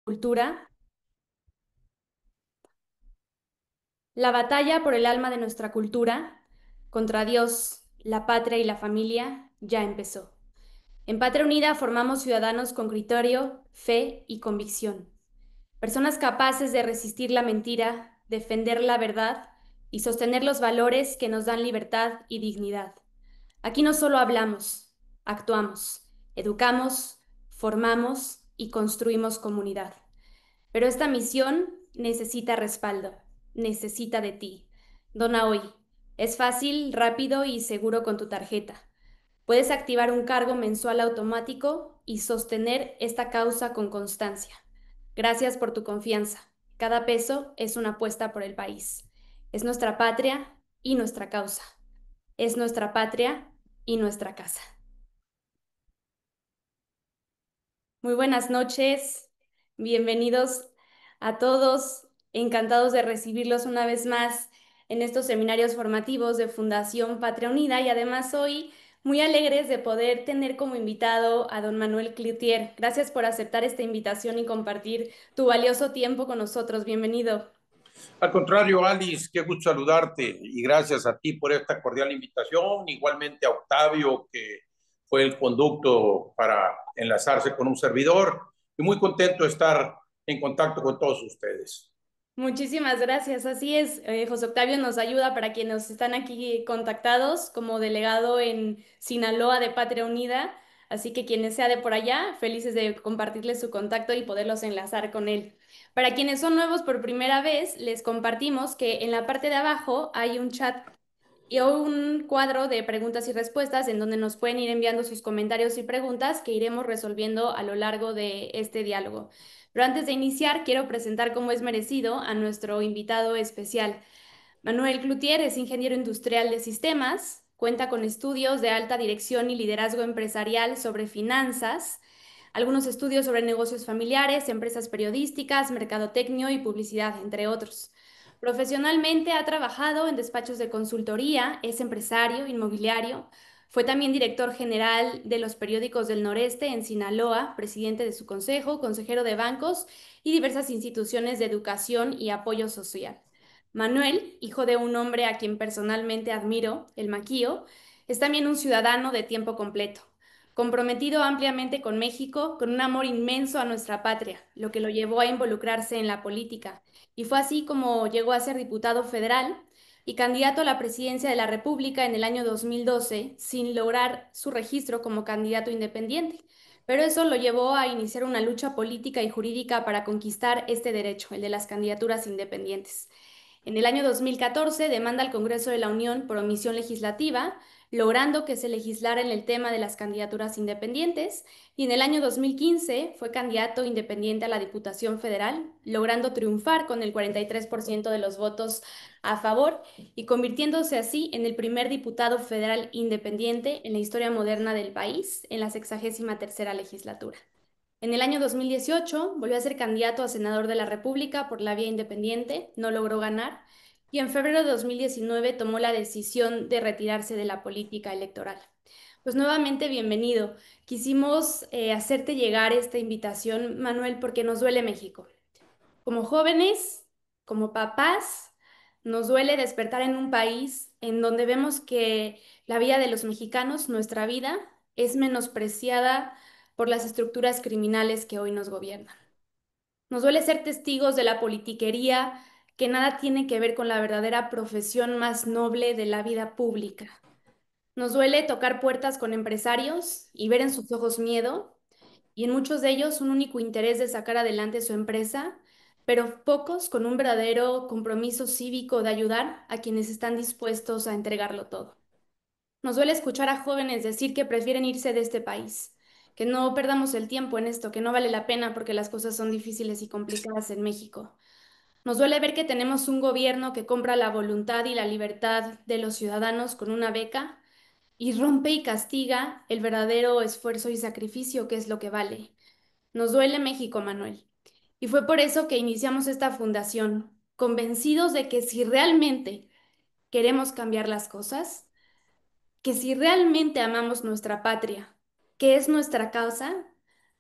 cultura, la batalla por el alma de nuestra cultura contra Dios, la patria y la familia ya empezó. En Patria Unida formamos ciudadanos con criterio, fe y convicción, personas capaces de resistir la mentira, defender la verdad y sostener los valores que nos dan libertad y dignidad. Aquí no solo hablamos, actuamos, educamos, formamos y construimos comunidad. Pero esta misión necesita respaldo, necesita de ti. Dona hoy. Es fácil, rápido y seguro con tu tarjeta. Puedes activar un cargo mensual automático y sostener esta causa con constancia. Gracias por tu confianza. Cada peso es una apuesta por el país. Es nuestra patria y nuestra causa. Es nuestra patria y nuestra casa. Muy buenas noches, bienvenidos a todos, encantados de recibirlos una vez más en estos seminarios formativos de Fundación Patria Unida y además hoy muy alegres de poder tener como invitado a don Manuel Cloutier. Gracias por aceptar esta invitación y compartir tu valioso tiempo con nosotros. Bienvenido. Al contrario, Alice, qué gusto saludarte y gracias a ti por esta cordial invitación. Igualmente a Octavio, que fue el conducto para enlazarse con un servidor. Y muy contento de estar en contacto con todos ustedes. Muchísimas gracias. Así es, José Octavio nos ayuda para quienes están aquí contactados como delegado en Sinaloa de Patria Unida. Así que quienes sea de por allá, felices de compartirles su contacto y poderlos enlazar con él. Para quienes son nuevos por primera vez, les compartimos que en la parte de abajo hay un chat y un cuadro de preguntas y respuestas en donde nos pueden ir enviando sus comentarios y preguntas que iremos resolviendo a lo largo de este diálogo. Pero antes de iniciar, quiero presentar como es merecido a nuestro invitado especial. Manuel Cloutier es ingeniero industrial de sistemas, cuenta con estudios de alta dirección y liderazgo empresarial sobre finanzas, algunos estudios sobre negocios familiares, empresas periodísticas, mercadotecnia y publicidad, entre otros. Profesionalmente ha trabajado en despachos de consultoría, es empresario inmobiliario, fue también director general de los periódicos del Noreste en Sinaloa, presidente de su consejo, consejero de bancos y diversas instituciones de educación y apoyo social. Manuel, hijo de un hombre a quien personalmente admiro, el Maquío, es también un ciudadano de tiempo completo, comprometido ampliamente con México, con un amor inmenso a nuestra patria, lo que lo llevó a involucrarse en la política. Y fue así como llegó a ser diputado federal y candidato a la presidencia de la República en el año 2012, sin lograr su registro como candidato independiente. Pero eso lo llevó a iniciar una lucha política y jurídica para conquistar este derecho, el de las candidaturas independientes. En el año 2014 demanda al Congreso de la Unión por omisión legislativa, logrando que se legislara en el tema de las candidaturas independientes, y en el año 2015 fue candidato independiente a la Diputación Federal, logrando triunfar con el 43% de los votos a favor y convirtiéndose así en el primer diputado federal independiente en la historia moderna del país en la 63ª legislatura. En el año 2018 volvió a ser candidato a senador de la República por la vía independiente, no logró ganar, y en febrero de 2019 tomó la decisión de retirarse de la política electoral. Pues nuevamente bienvenido. Quisimos hacerte llegar esta invitación, Manuel, porque nos duele México. Como jóvenes, como papás, nos duele despertar en un país en donde vemos que la vida de los mexicanos, nuestra vida, es menospreciada por las estructuras criminales que hoy nos gobiernan. Nos duele ser testigos de la politiquería que nada tiene que ver con la verdadera profesión más noble de la vida pública. Nos duele tocar puertas con empresarios y ver en sus ojos miedo, y en muchos de ellos un único interés de sacar adelante su empresa, pero pocos con un verdadero compromiso cívico de ayudar a quienes están dispuestos a entregarlo todo. Nos duele escuchar a jóvenes decir que prefieren irse de este país, que no perdamos el tiempo en esto, que no vale la pena porque las cosas son difíciles y complicadas en México. Nos duele ver que tenemos un gobierno que compra la voluntad y la libertad de los ciudadanos con una beca y rompe y castiga el verdadero esfuerzo y sacrificio que es lo que vale. Nos duele México, Manuel. Y fue por eso que iniciamos esta fundación, convencidos de que si realmente queremos cambiar las cosas, que si realmente amamos nuestra patria, que es nuestra causa,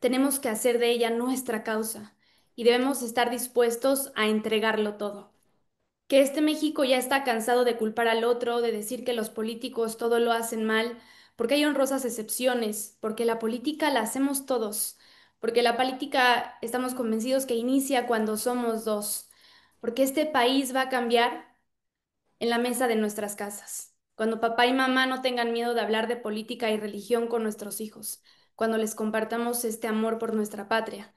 tenemos que hacer de ella nuestra causa y debemos estar dispuestos a entregarlo todo. Que este México ya está cansado de culpar al otro, de decir que los políticos todo lo hacen mal, porque hay honrosas excepciones, porque la política la hacemos todos, porque la política estamos convencidos que inicia cuando somos dos, porque este país va a cambiar en la mesa de nuestras casas, cuando papá y mamá no tengan miedo de hablar de política y religión con nuestros hijos, cuando les compartamos este amor por nuestra patria,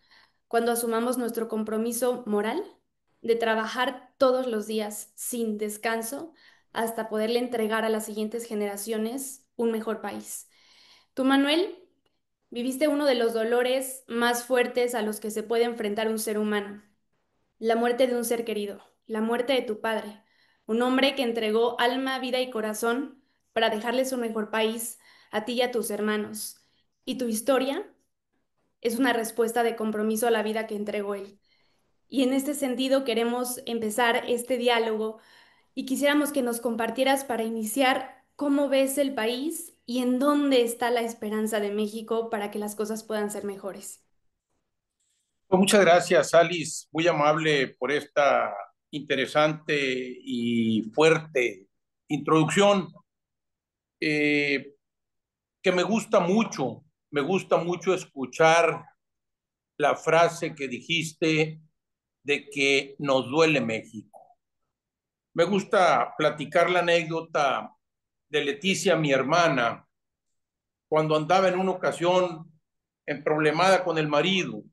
cuando asumamos nuestro compromiso moral de trabajar todos los días sin descanso hasta poderle entregar a las siguientes generaciones un mejor país. Tú, Manuel, viviste uno de los dolores más fuertes a los que se puede enfrentar un ser humano, la muerte de un ser querido, la muerte de tu padre, un hombre que entregó alma, vida y corazón para dejarles un mejor país a ti y a tus hermanos. Y tu historia es una respuesta de compromiso a la vida que entregó él. Y en este sentido queremos empezar este diálogo y quisiéramos que nos compartieras para iniciar cómo ves el país y en dónde está la esperanza de México para que las cosas puedan ser mejores. Pues muchas gracias, Alice, muy amable por esta interesante y fuerte introducción, eh, que me gusta mucho escuchar la frase que dijiste de que nos duele México. Me gusta platicar la anécdota de Leticia, mi hermana, cuando andaba en una ocasión emproblemada con el marido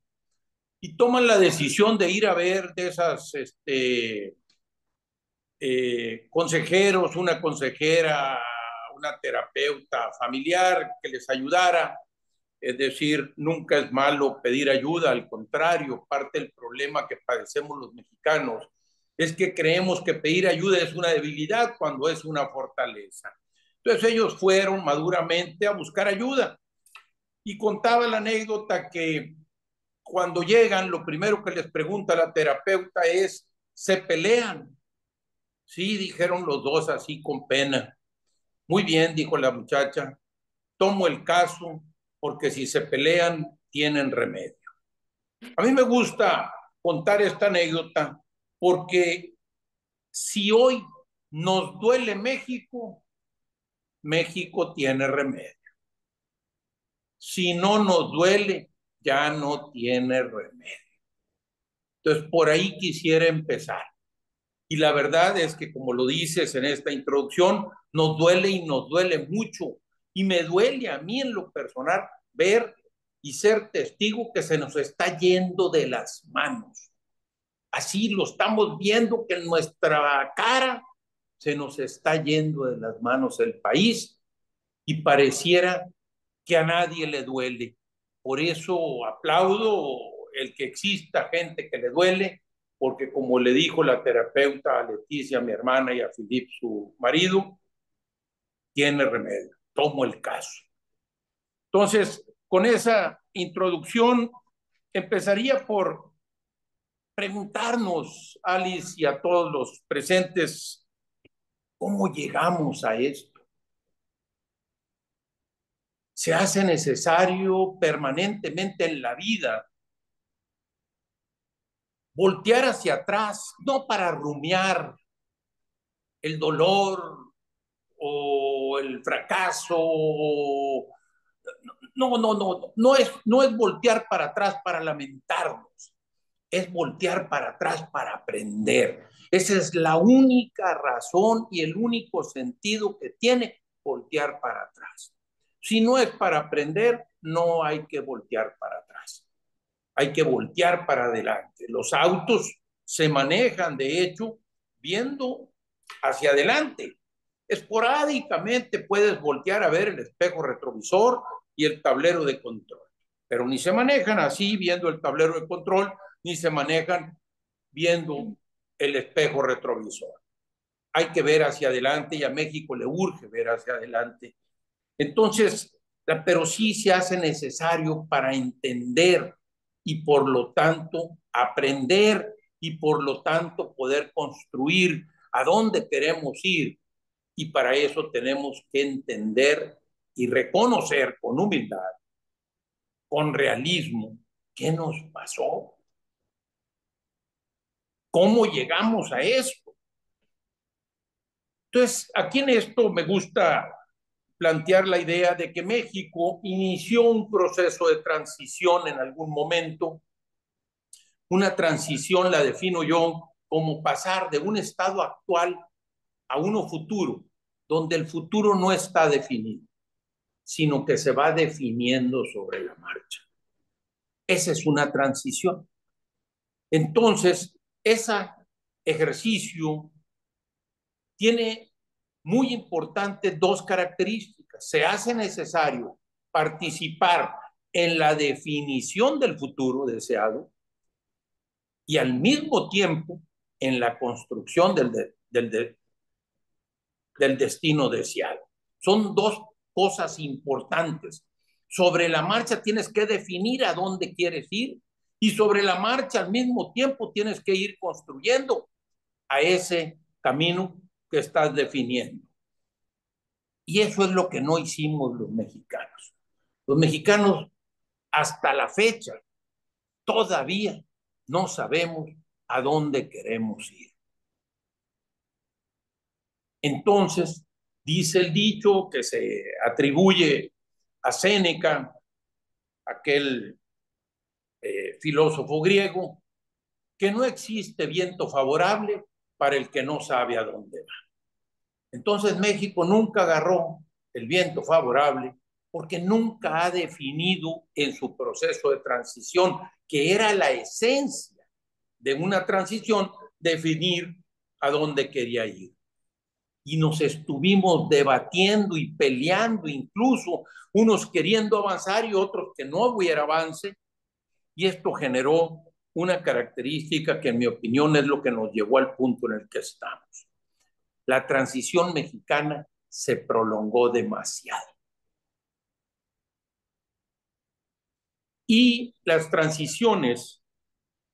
y toman la decisión de ir a ver de esas consejeros, una consejera, una terapeuta familiar que les ayudara. Es decir, nunca es malo pedir ayuda, al contrario, parte del problema que padecemos los mexicanos es que creemos que pedir ayuda es una debilidad cuando es una fortaleza. Entonces ellos fueron maduramente a buscar ayuda y contaba la anécdota que cuando llegan, lo primero que les pregunta la terapeuta es, ¿se pelean? Sí, dijeron los dos así con pena. Muy bien, dijo la muchacha, tomo el caso porque si se pelean, tienen remedio. A mí me gusta contar esta anécdota porque si hoy nos duele México, México tiene remedio. Si no nos duele, ya no tiene remedio. Entonces, por ahí quisiera empezar. Y la verdad es que, como lo dices en esta introducción, nos duele y nos duele mucho. Y me duele a mí en lo personal ver y ser testigo que se nos está yendo de las manos. Así lo estamos viendo que en nuestra cara se nos está yendo de las manos el país y pareciera que a nadie le duele. Por eso aplaudo el que exista gente que le duele, porque como le dijo la terapeuta a Leticia, mi hermana, y a Filip, su marido, tiene remedio. Tomo el caso. Entonces, con esa introducción, empezaría por preguntarnos, Alice, y a todos los presentes, ¿cómo llegamos a esto? Se hace necesario permanentemente en la vida voltear hacia atrás, no para rumiar el dolor o el fracaso. No es voltear para atrás para lamentarnos, es voltear para atrás para aprender. Esa es la única razón y el único sentido que tiene voltear para atrás. Si no es para aprender, no hay que voltear para atrás. Hay que voltear para adelante. Los autos se manejan, de hecho, viendo hacia adelante. Esporádicamente puedes voltear a ver el espejo retrovisor y el tablero de control, pero ni se manejan así viendo el tablero de control, ni se manejan viendo el espejo retrovisor. Hay que ver hacia adelante y a México le urge ver hacia adelante. Entonces, pero sí se hace necesario para entender y por lo tanto aprender y por lo tanto poder construir a dónde queremos ir. Y para eso tenemos que entender y reconocer con humildad, con realismo, qué nos pasó. ¿Cómo llegamos a esto? Entonces, aquí en esto me gusta plantear la idea de que México inició un proceso de transición en algún momento. Una transición la defino yo como pasar de un estado actual a uno futuro, donde el futuro no está definido, sino que se va definiendo sobre la marcha. Esa es una transición. Entonces, ese ejercicio tiene muy importantes dos características. Se hace necesario participar en la definición del futuro deseado y al mismo tiempo en la construcción del destino deseado. Son dos cosas importantes. Sobre la marcha tienes que definir a dónde quieres ir y sobre la marcha al mismo tiempo tienes que ir construyendo a ese camino que estás definiendo. Y eso es lo que no hicimos los mexicanos. Los mexicanos hasta la fecha todavía no sabemos a dónde queremos ir. Entonces, dice el dicho que se atribuye a Séneca, aquel filósofo griego, que no existe viento favorable para el que no sabe a dónde va. Entonces México nunca agarró el viento favorable porque nunca ha definido en su proceso de transición, que era la esencia de una transición, definir a dónde quería ir. Y nos estuvimos debatiendo y peleando, incluso unos queriendo avanzar y otros que no hubiera avance, y esto generó una característica que en mi opinión es lo que nos llevó al punto en el que estamos. La transición mexicana se prolongó demasiado. Y las transiciones,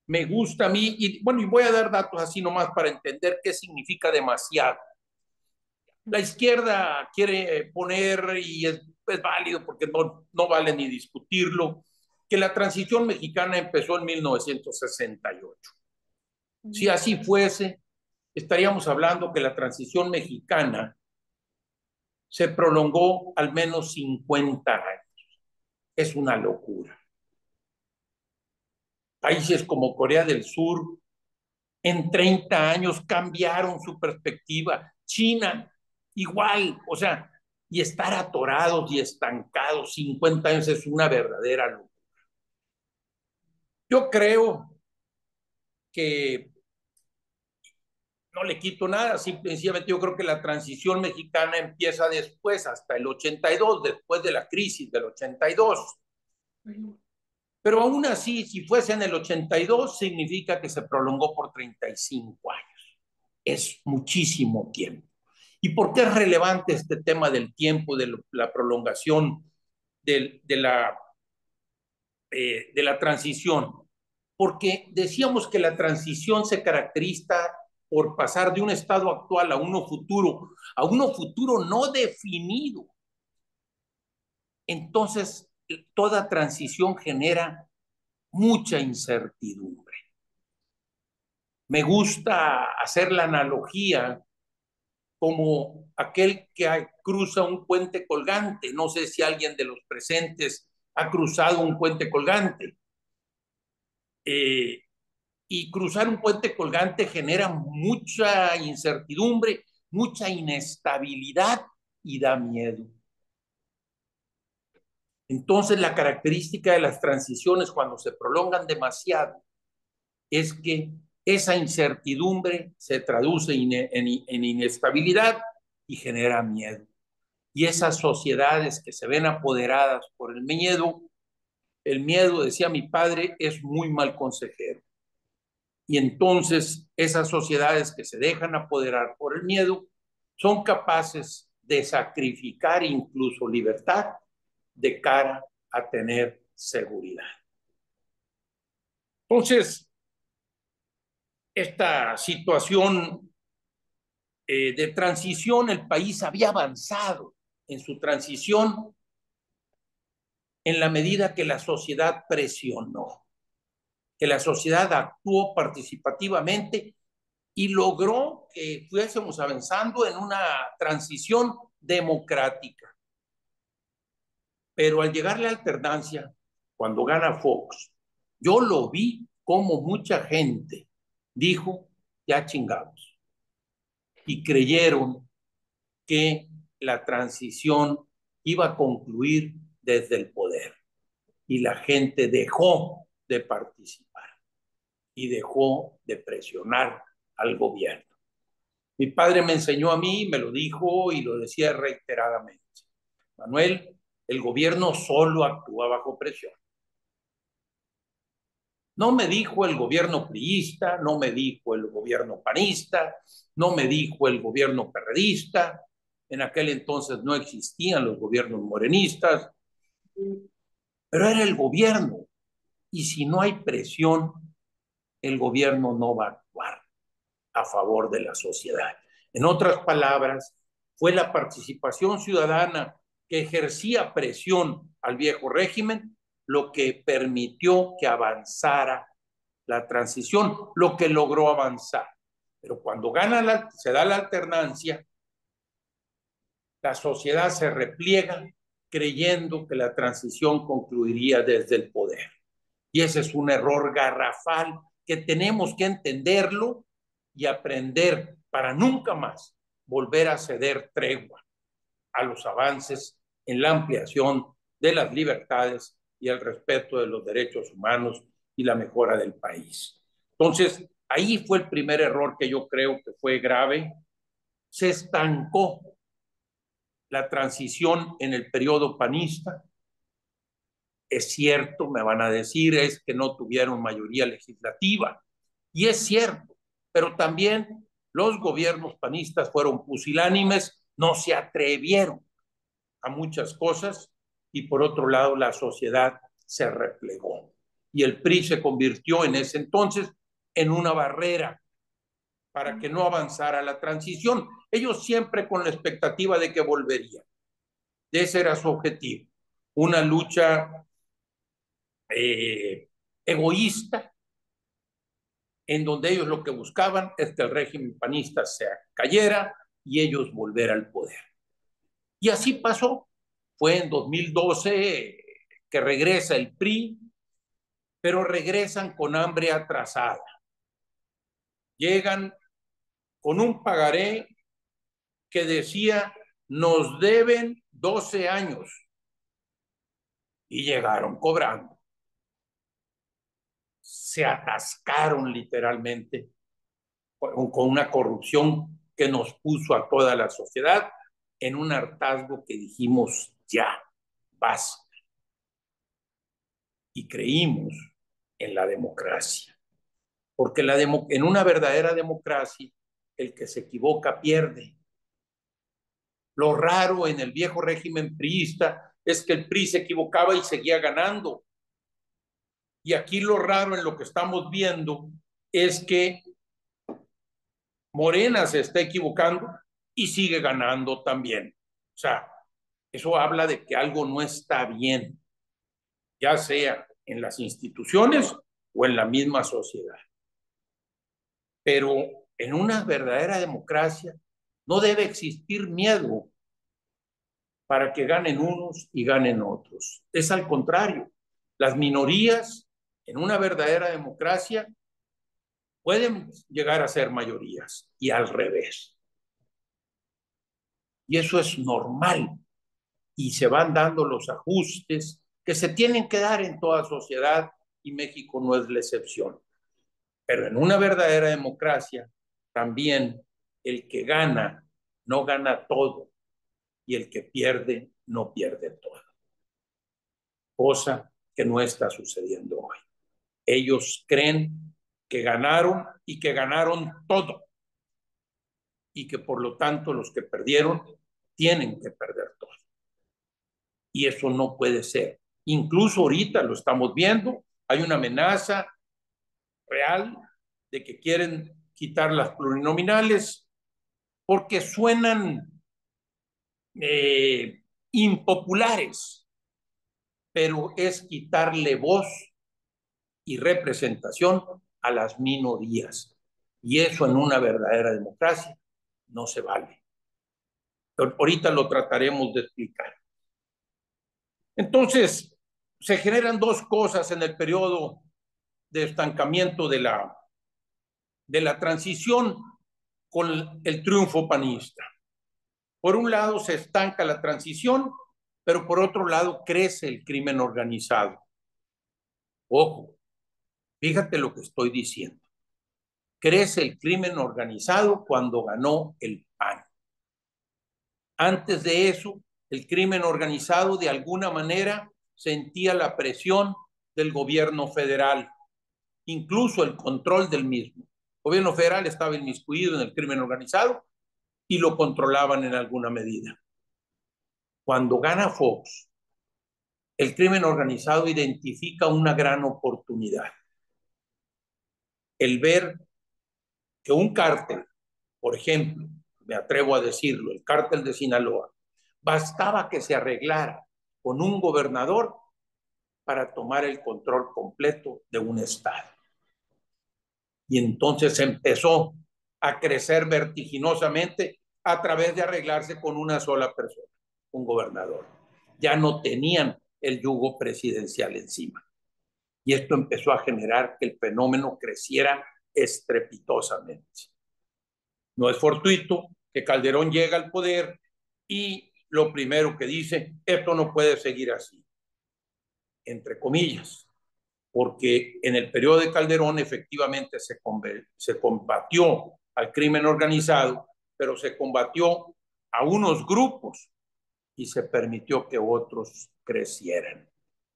me gusta a mí, y bueno, y voy a dar datos así nomás para entender qué significa demasiado. La izquierda quiere poner, y es válido porque no vale ni discutirlo, que la transición mexicana empezó en 1968. Si así fuese, estaríamos hablando que la transición mexicana se prolongó al menos 50 años. Es una locura. Países como Corea del Sur en 30 años cambiaron su perspectiva. China, igual, o sea, y estar atorados y estancados 50 años es una verdadera locura. Yo creo que no le quito nada, simplemente yo creo que la transición mexicana empieza después, hasta el 82, después de la crisis del 82. Pero aún así, si fuese en el 82, significa que se prolongó por 35 años. Es muchísimo tiempo. ¿Y por qué es relevante este tema del tiempo, de la prolongación de la transición? Porque decíamos que la transición se caracteriza por pasar de un estado actual a uno futuro no definido. Entonces, toda transición genera mucha incertidumbre. Me gusta hacer la analogía como aquel que cruza un puente colgante. No sé si alguien de los presentes ha cruzado un puente colgante. Y cruzar un puente colgante genera mucha incertidumbre, mucha inestabilidad y da miedo. Entonces, la característica de las transiciones cuando se prolongan demasiado es que esa incertidumbre se traduce en inestabilidad y genera miedo. Y esas sociedades que se ven apoderadas por el miedo, decía mi padre, es muy mal consejero. Y entonces esas sociedades que se dejan apoderar por el miedo son capaces de sacrificar incluso libertad de cara a tener seguridad. Entonces, esta situación de transición, el país había avanzado en su transición en la medida que la sociedad presionó. que la sociedad actuó participativamente y logró que fuésemos avanzando en una transición democrática. Pero al llegar la alternancia, cuando gana Fox, yo lo vi como mucha gente dijo, ya chingamos, y creyeron que la transición iba a concluir desde el poder. Y la gente dejó de participar y dejó de presionar al gobierno. Mi padre me enseñó a mí, me lo dijo y lo decía reiteradamente. Manuel, el gobierno solo actúa bajo presión. No me dijo el gobierno priista, no me dijo el gobierno panista, no me dijo el gobierno perredista. En aquel entonces no existían los gobiernos morenistas, pero era el gobierno. Y si no hay presión, el gobierno no va a actuar a favor de la sociedad. En otras palabras, fue la participación ciudadana que ejercía presión al viejo régimen lo que permitió que avanzara la transición, lo que logró avanzar. Pero cuando se da la alternancia, la sociedad se repliega creyendo que la transición concluiría desde el poder. Y ese es un error garrafal que tenemos que entenderlo y aprender para nunca más volver a ceder tregua a los avances en la ampliación de las libertades y el respeto de los derechos humanos y la mejora del país. Entonces, ahí fue el primer error que yo creo que fue grave. Se estancó la transición en el periodo panista. Es cierto, me van a decir, es que no tuvieron mayoría legislativa. Y es cierto, pero también los gobiernos panistas fueron pusilánimes, no se atrevieron a muchas cosas y por otro lado la sociedad se replegó. Y el PRI se convirtió en ese entonces en una barrera para que no avanzara la transición. Ellos siempre con la expectativa de que volvería. Ese era su objetivo. Una lucha egoísta, en donde ellos lo que buscaban es que el régimen panista se cayera y ellos volver al poder. Y así pasó. Fue en 2012 que regresa el PRI, pero regresan con hambre atrasada. Llegan con un pagaré que decía, nos deben 12 años. Y llegaron cobrando. Se atascaron literalmente con una corrupción que nos puso a toda la sociedad en un hartazgo que dijimos ya, basta. Y creímos en la democracia. Porque en una verdadera democracia, el que se equivoca pierde. Lo raro en el viejo régimen priista es que el PRI se equivocaba y seguía ganando. Y aquí lo raro en lo que estamos viendo es que Morena se está equivocando y sigue ganando también. O sea, eso habla de que algo no está bien, ya sea en las instituciones o en la misma sociedad. Pero en una verdadera democracia no debe existir miedo para que ganen unos y ganen otros. Es al contrario, las minorías en una verdadera democracia pueden llegar a ser mayorías y al revés. Y eso es normal y se van dando los ajustes que se tienen que dar en toda sociedad y México no es la excepción. Pero en una verdadera democracia también el que gana no gana todo y el que pierde no pierde todo. Cosa que no está sucediendo hoy. Ellos creen que ganaron y que ganaron todo y que por lo tanto los que perdieron tienen que perder todo. Y eso no puede ser. Incluso ahorita lo estamos viendo, hay una amenaza real de que quieren quitar las plurinominales porque suenan impopulares, pero es quitarle voz y representación a las minorías. Y eso en una verdadera democracia no se vale. Pero ahorita lo trataremos de explicar. Entonces, se generan dos cosas en el periodo de estancamiento de la transición con el triunfo panista. Por un lado, se estanca la transición, pero por otro lado, crece el crimen organizado. Ojo, fíjate lo que estoy diciendo. Crece el crimen organizado cuando ganó el PAN. Antes de eso, el crimen organizado de alguna manera sentía la presión del gobierno federal, incluso el control del mismo. El gobierno federal estaba inmiscuido en el crimen organizado y lo controlaban en alguna medida. Cuando gana Fox, el crimen organizado identifica una gran oportunidad. El ver que un cártel, por ejemplo, me atrevo a decirlo, el cártel de Sinaloa, bastaba que se arreglara con un gobernador para tomar el control completo de un estado. Y entonces empezó a crecer vertiginosamente a través de arreglarse con una sola persona, un gobernador. Ya no tenían el yugo presidencial encima. Y esto empezó a generar que el fenómeno creciera estrepitosamente. No es fortuito que Calderón llega al poder y lo primero que dice, esto no puede seguir así, entre comillas, porque en el periodo de Calderón efectivamente se combatió al crimen organizado, pero se combatió a unos grupos y se permitió que otros crecieran.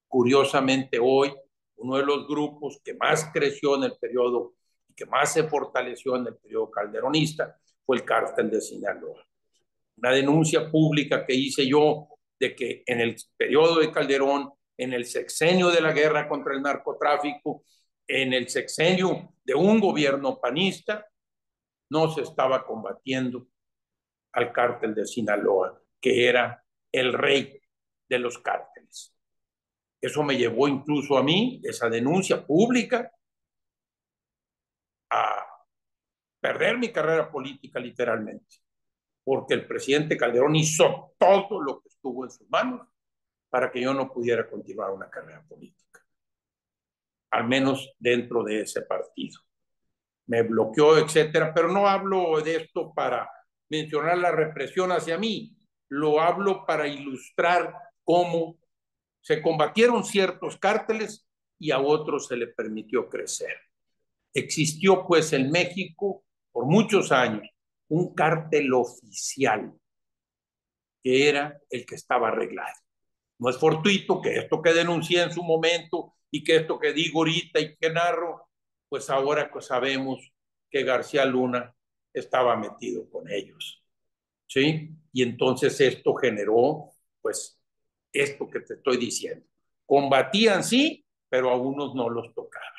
Curiosamente hoy, uno de los grupos que más creció en el periodo y que más se fortaleció en el periodo calderonista fue el cártel de Sinaloa. Una denuncia pública que hice yo de que en el periodo de Calderón, en el sexenio de la guerra contra el narcotráfico, en el sexenio de un gobierno panista, no se estaba combatiendo al cártel de Sinaloa, que era el rey de los cárteles. Eso me llevó incluso a mí, esa denuncia pública, a perder mi carrera política literalmente, porque el presidente Calderón hizo todo lo que estuvo en sus manos para que yo no pudiera continuar una carrera política, al menos dentro de ese partido. Me bloqueó, etcétera, pero no hablo de esto para mencionar la represión hacia mí, lo hablo para ilustrar cómo se combatieron ciertos cárteles y a otros se le permitió crecer. Existió pues en México por muchos años un cártel oficial que era el que estaba arreglado. No es fortuito que esto que denuncié en su momento y que esto que digo ahorita y que narro, pues ahora pues sabemos que García Luna estaba metido con ellos, ¿sí? Y entonces esto generó, pues, esto que te estoy diciendo. Combatían, sí, pero a unos no los tocaban.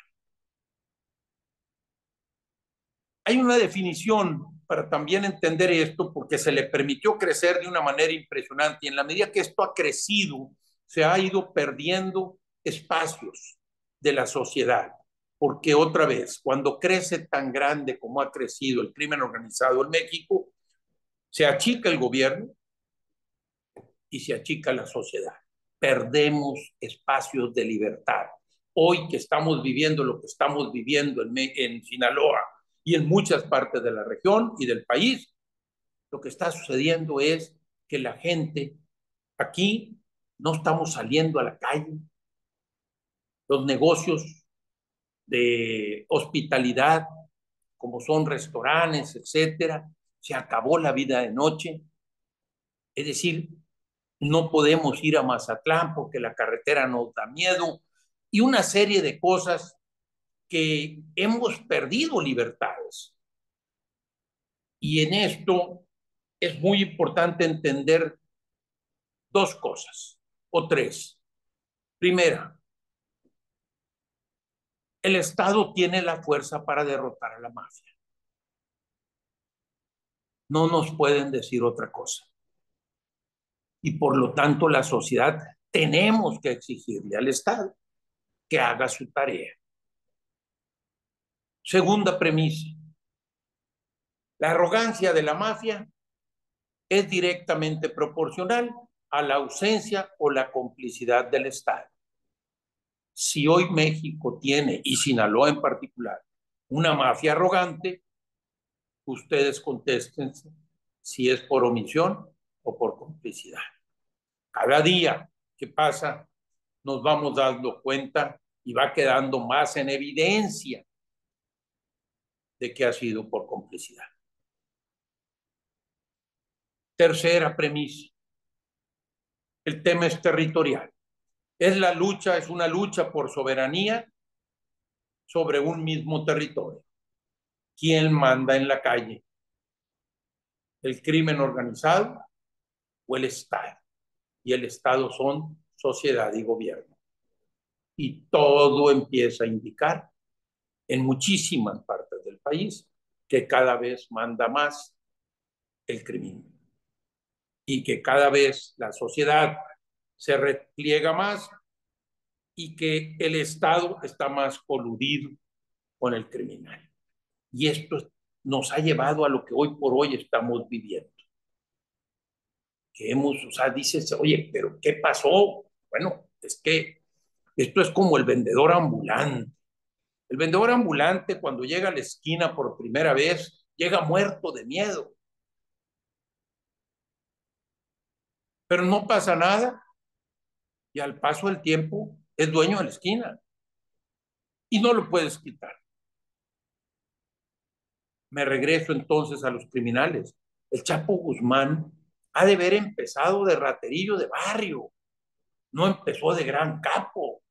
Hay una definición para también entender esto, porque se le permitió crecer de una manera impresionante y en la medida que esto ha crecido, se ha ido perdiendo espacios de la sociedad. Porque otra vez, cuando crece tan grande como ha crecido el crimen organizado en México, se achica el gobierno y se achica la sociedad. Perdemos espacios de libertad. Hoy que estamos viviendo lo que estamos viviendo en Sinaloa y en muchas partes de la región y del país, lo que está sucediendo es que la gente aquí no estamos saliendo a la calle. Los negocios de hospitalidad, como son restaurantes, etcétera, se acabó la vida de noche. Es decir, no podemos ir a Mazatlán porque la carretera nos da miedo y una serie de cosas que hemos perdido libertades. Y en esto es muy importante entender dos cosas o tres. Primera, el Estado tiene la fuerza para derrotar a la mafia. No nos pueden decir otra cosa. Y por lo tanto la sociedad tenemos que exigirle al Estado que haga su tarea. Segunda premisa, la arrogancia de la mafia es directamente proporcional a la ausencia o la complicidad del Estado. Si hoy México tiene, y Sinaloa en particular, una mafia arrogante, ustedes contesten si es por omisión o por complicidad. Cada día que pasa nos vamos dando cuenta y va quedando más en evidencia de que ha sido por complicidad. Tercera premisa, el tema es territorial. Es una lucha por soberanía sobre un mismo territorio. ¿Quién manda en la calle? ¿El crimen organizado o el Estado? Y el Estado son sociedad y gobierno. Y todo empieza a indicar en muchísimas partes del país que cada vez manda más el crimen y que cada vez la sociedad se repliega más y que el Estado está más coludido con el criminal. Y esto nos ha llevado a lo que hoy por hoy estamos viviendo. Que o sea, dices, oye, pero ¿qué pasó? Bueno, es que esto es como el vendedor ambulante. El vendedor ambulante cuando llega a la esquina por primera vez, llega muerto de miedo. Pero no pasa nada y al paso del tiempo es dueño de la esquina y no lo puedes quitar. Me regreso entonces a los criminales. El Chapo Guzmán ha de haber empezado de raterillo de barrio, no empezó de gran capo.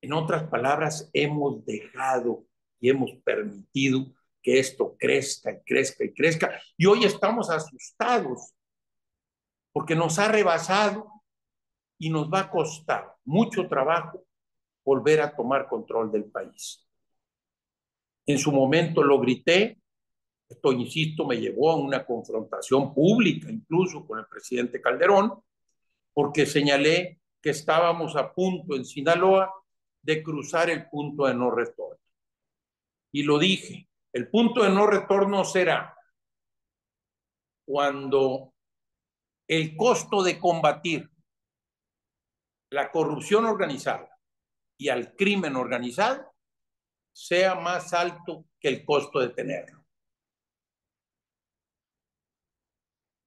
En otras palabras, hemos dejado y hemos permitido que esto crezca y crezca y crezca. Y hoy estamos asustados porque nos ha rebasado y nos va a costar mucho trabajo volver a tomar control del país. En su momento lo grité, esto, insisto, me llevó a una confrontación pública, incluso con el presidente Calderón, porque señalé que estábamos a punto en Sinaloa de cruzar el punto de no retorno. Y lo dije, el punto de no retorno será cuando el costo de combatir la corrupción organizada y al crimen organizado sea más alto que el costo de tenerlo.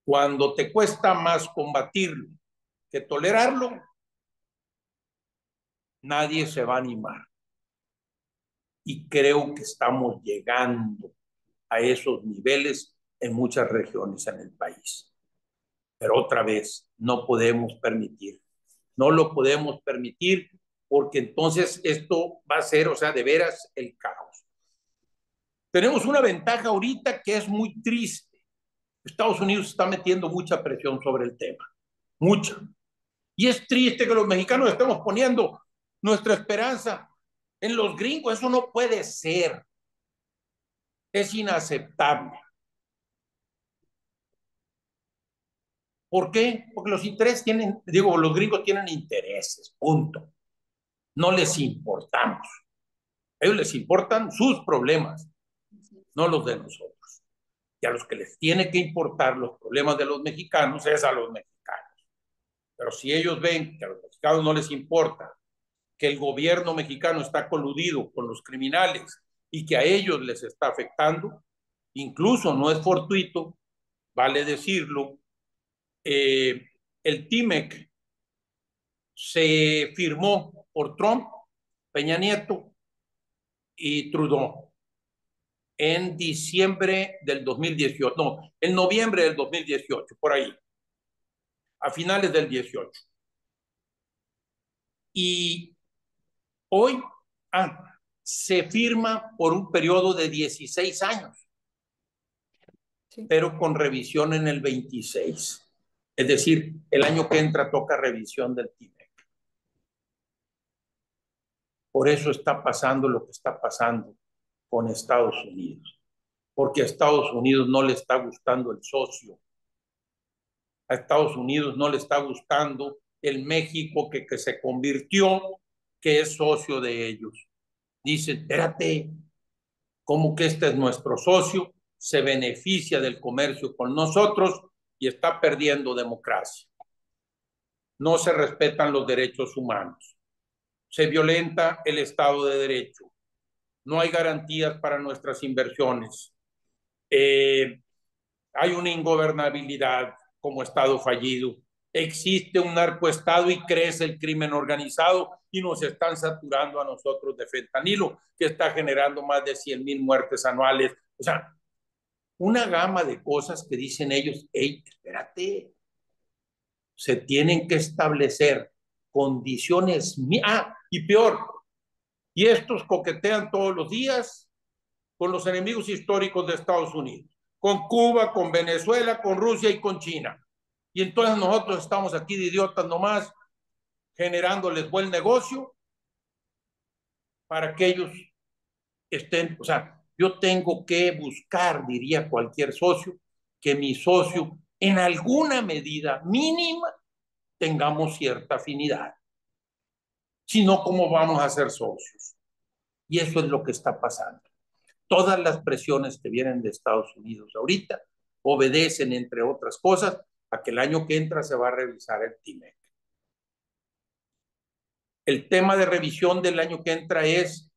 Cuando te cuesta más combatirlo que tolerarlo, nadie se va a animar. Y creo que estamos llegando a esos niveles en muchas regiones en el país. Pero otra vez, no podemos permitir, no lo podemos permitir porque entonces esto va a ser, o sea, de veras el caos. Tenemos una ventaja ahorita que es muy triste. Estados Unidos está metiendo mucha presión sobre el tema, mucha. Y es triste que los mexicanos estemos poniendo nuestra esperanza en los gringos. Eso no puede ser. Es inaceptable. ¿Por qué? Porque los intereses tienen, digo, los gringos tienen intereses, punto. No les importamos. A ellos les importan sus problemas, no los de nosotros. Y a los que les tiene que importar los problemas de los mexicanos es a los mexicanos. Pero si ellos ven que a los mexicanos no les importa, que el gobierno mexicano está coludido con los criminales y que a ellos les está afectando, incluso no es fortuito, vale decirlo, el TIMEC se firmó por Trump, Peña Nieto y Trudeau en diciembre del 2018, no, en noviembre del 2018, por ahí, a finales del 18. Y hoy se firma por un periodo de 16 años, sí, pero con revisión en el 26. Es decir, el año que entra toca revisión del TIMEC. Por eso está pasando lo que está pasando con Estados Unidos. Porque a Estados Unidos no le está gustando el socio. A Estados Unidos no le está gustando el México que se convirtió, que es socio de ellos. Dice, espérate, como que este es nuestro socio, se beneficia del comercio con nosotros y está perdiendo democracia. No se respetan los derechos humanos, se violenta el Estado de Derecho, no hay garantías para nuestras inversiones, hay una ingobernabilidad como Estado fallido, existe un narcoestado y crece el crimen organizado y nos están saturando a nosotros de fentanilo, que está generando más de 100,000 muertes anuales. O sea, una gama de cosas que dicen ellos, hey, espérate, se tienen que establecer condiciones, y peor, y estos coquetean todos los días con los enemigos históricos de Estados Unidos, con Cuba, con Venezuela, con Rusia y con China. Y entonces nosotros estamos aquí de idiotas nomás, generándoles buen negocio para que ellos estén, o sea, yo tengo que buscar, diría cualquier socio, que mi socio en alguna medida mínima tengamos cierta afinidad. Si no, ¿cómo vamos a ser socios? Y eso es lo que está pasando. Todas las presiones que vienen de Estados Unidos ahorita obedecen, entre otras cosas, a que el año que entra se va a revisar el TIMEC. El tema de revisión del año que entra es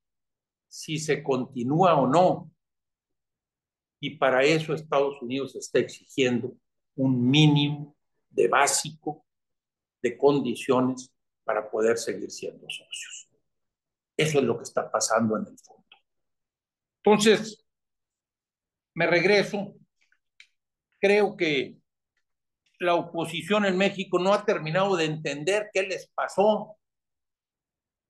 si se continúa o no. Y para eso Estados Unidos está exigiendo un mínimo de básico de condiciones para poder seguir siendo socios. Eso es lo que está pasando en el fondo. Entonces, me regreso. Creo que la oposición en México no ha terminado de entender qué les pasó.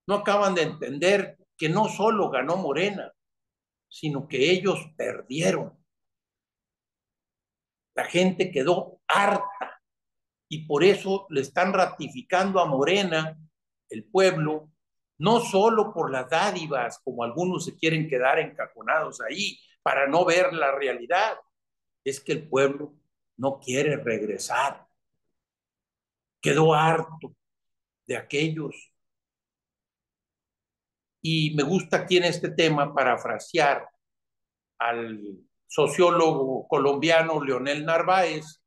No acaban de entender que no solo ganó Morena, sino que ellos perdieron. La gente quedó harta y por eso le están ratificando a Morena, el pueblo, no solo por las dádivas, como algunos se quieren quedar encajonados ahí para no ver la realidad, es que el pueblo no quiere regresar. Quedó harto de aquellos. Y me gusta aquí en este tema parafrasear al sociólogo colombiano Leonel Narváez,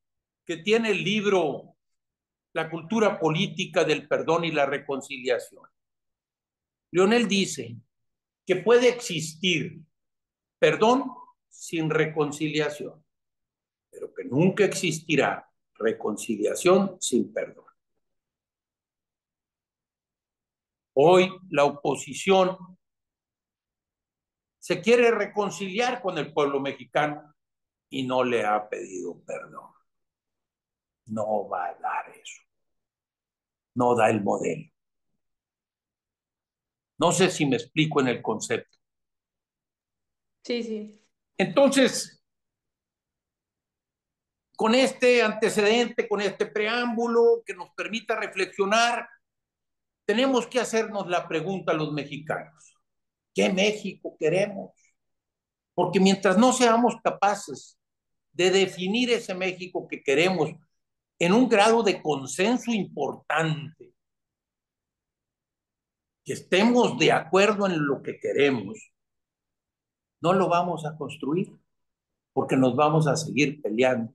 que tiene el libro La cultura política del perdón y la reconciliación. Leonel dice que puede existir perdón sin reconciliación, pero que nunca existirá reconciliación sin perdón. Hoy la oposición se quiere reconciliar con el pueblo mexicano y no le ha pedido perdón. No va a dar eso. No da el modelo. No sé si me explico en el concepto. Sí, sí. Entonces, con este antecedente, con este preámbulo que nos permita reflexionar, tenemos que hacernos la pregunta a los mexicanos. ¿Qué México queremos? Porque mientras no seamos capaces de definir ese México que queremos en un grado de consenso importante, que estemos de acuerdo en lo que queremos, no lo vamos a construir porque nos vamos a seguir peleando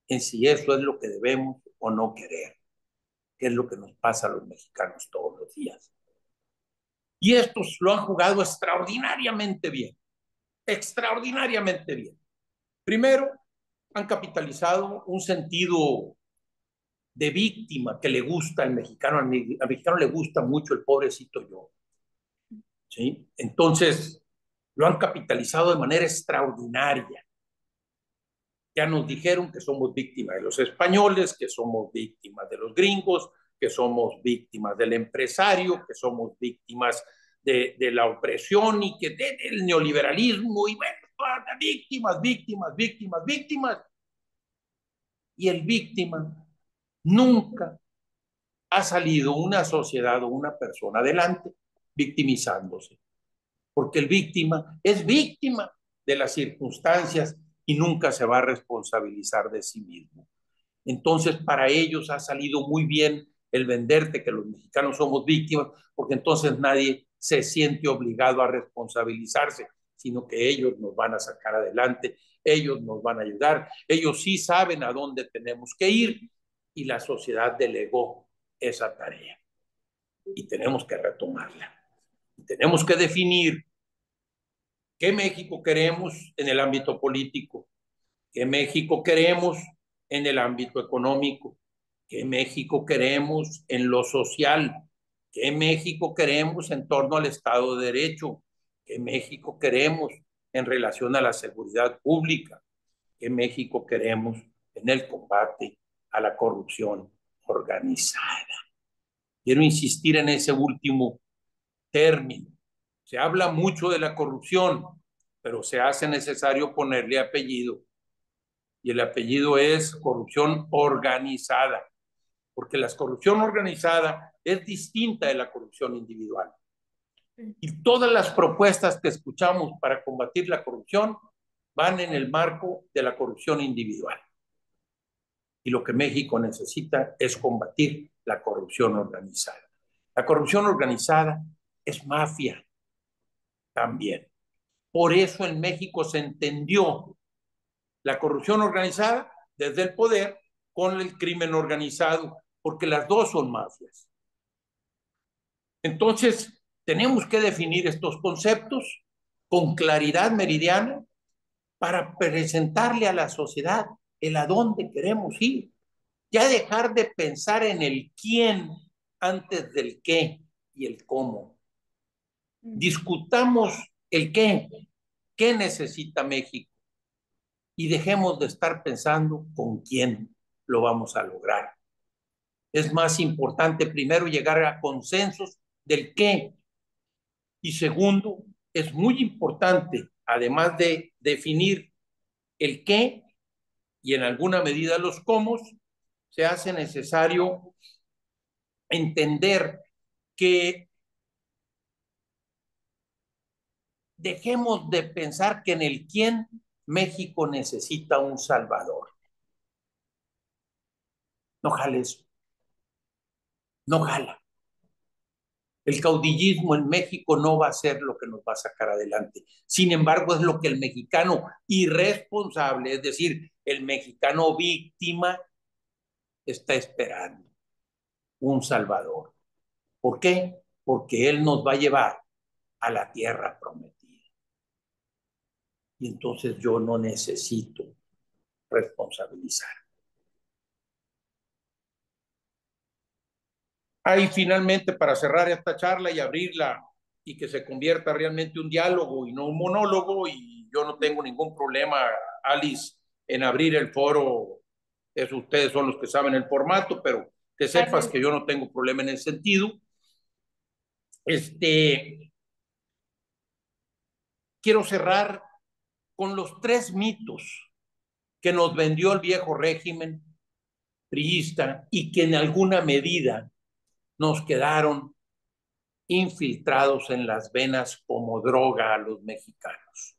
en si eso es lo que debemos o no querer, que es lo que nos pasa a los mexicanos todos los días. Y estos lo han jugado extraordinariamente bien, extraordinariamente bien. Primero, han capitalizado un sentido de víctima que le gusta al mexicano. Al mexicano le gusta mucho el pobrecito yo. ¿Sí? Entonces, lo han capitalizado de manera extraordinaria. Ya nos dijeron que somos víctimas de los españoles, que somos víctimas de los gringos, que somos víctimas del empresario, que somos víctimas de la opresión y que del neoliberalismo y bueno, víctimas, víctimas, víctimas, víctimas. Y el víctima nunca ha salido una sociedad o una persona adelante victimizándose, porque el víctima es víctima de las circunstancias y nunca se va a responsabilizar de sí mismo. Entonces, para ellos ha salido muy bien el venderte que los mexicanos somos víctimas, porque entonces nadie se siente obligado a responsabilizarse. sino que ellos nos van a sacar adelante, ellos nos van a ayudar, ellos sí saben a dónde tenemos que ir y la sociedad delegó esa tarea y tenemos que retomarla. Tenemos que definir qué México queremos en el ámbito político, qué México queremos en el ámbito económico, qué México queremos en lo social, qué México queremos en torno al Estado de Derecho, qué México queremos en relación a la seguridad pública, qué México queremos en el combate a la corrupción organizada. Quiero insistir en ese último término. Se habla mucho de la corrupción, pero se hace necesario ponerle apellido. Y el apellido es corrupción organizada, porque la corrupción organizada es distinta de la corrupción individual. Y todas las propuestas que escuchamos para combatir la corrupción van en el marco de la corrupción individual. Y lo que México necesita es combatir la corrupción organizada. La corrupción organizada es mafia también. Por eso en México se entendió la corrupción organizada desde el poder con el crimen organizado, porque las dos son mafias. Entonces, tenemos que definir estos conceptos con claridad meridiana para presentarle a la sociedad el a dónde queremos ir. Ya dejar de pensar en el quién antes del qué y el cómo. Discutamos el qué necesita México y dejemos de estar pensando con quién lo vamos a lograr. Es más importante primero llegar a consensos del qué y segundo, es muy importante, además de definir el qué y en alguna medida los cómo, se hace necesario entender que dejemos de pensar que en el quién México necesita un salvador. No jala eso. No jala. El caudillismo en México no va a ser lo que nos va a sacar adelante. Sin embargo, es lo que el mexicano irresponsable, es decir, el mexicano víctima, está esperando. Un salvador. ¿Por qué? Porque él nos va a llevar a la tierra prometida. Y entonces yo no necesito responsabilizar. Ahí finalmente, para cerrar esta charla y abrirla y que se convierta realmente un diálogo y no un monólogo, y yo no tengo ningún problema, Alice, en abrir el foro, eso ustedes son los que saben el formato, pero que sepas Gracias. que yo no tengo problema en ese sentido. Quiero cerrar con los 3 mitos que nos vendió el viejo régimen priista y que en alguna medida nos quedaron infiltrados en las venas como droga a los mexicanos.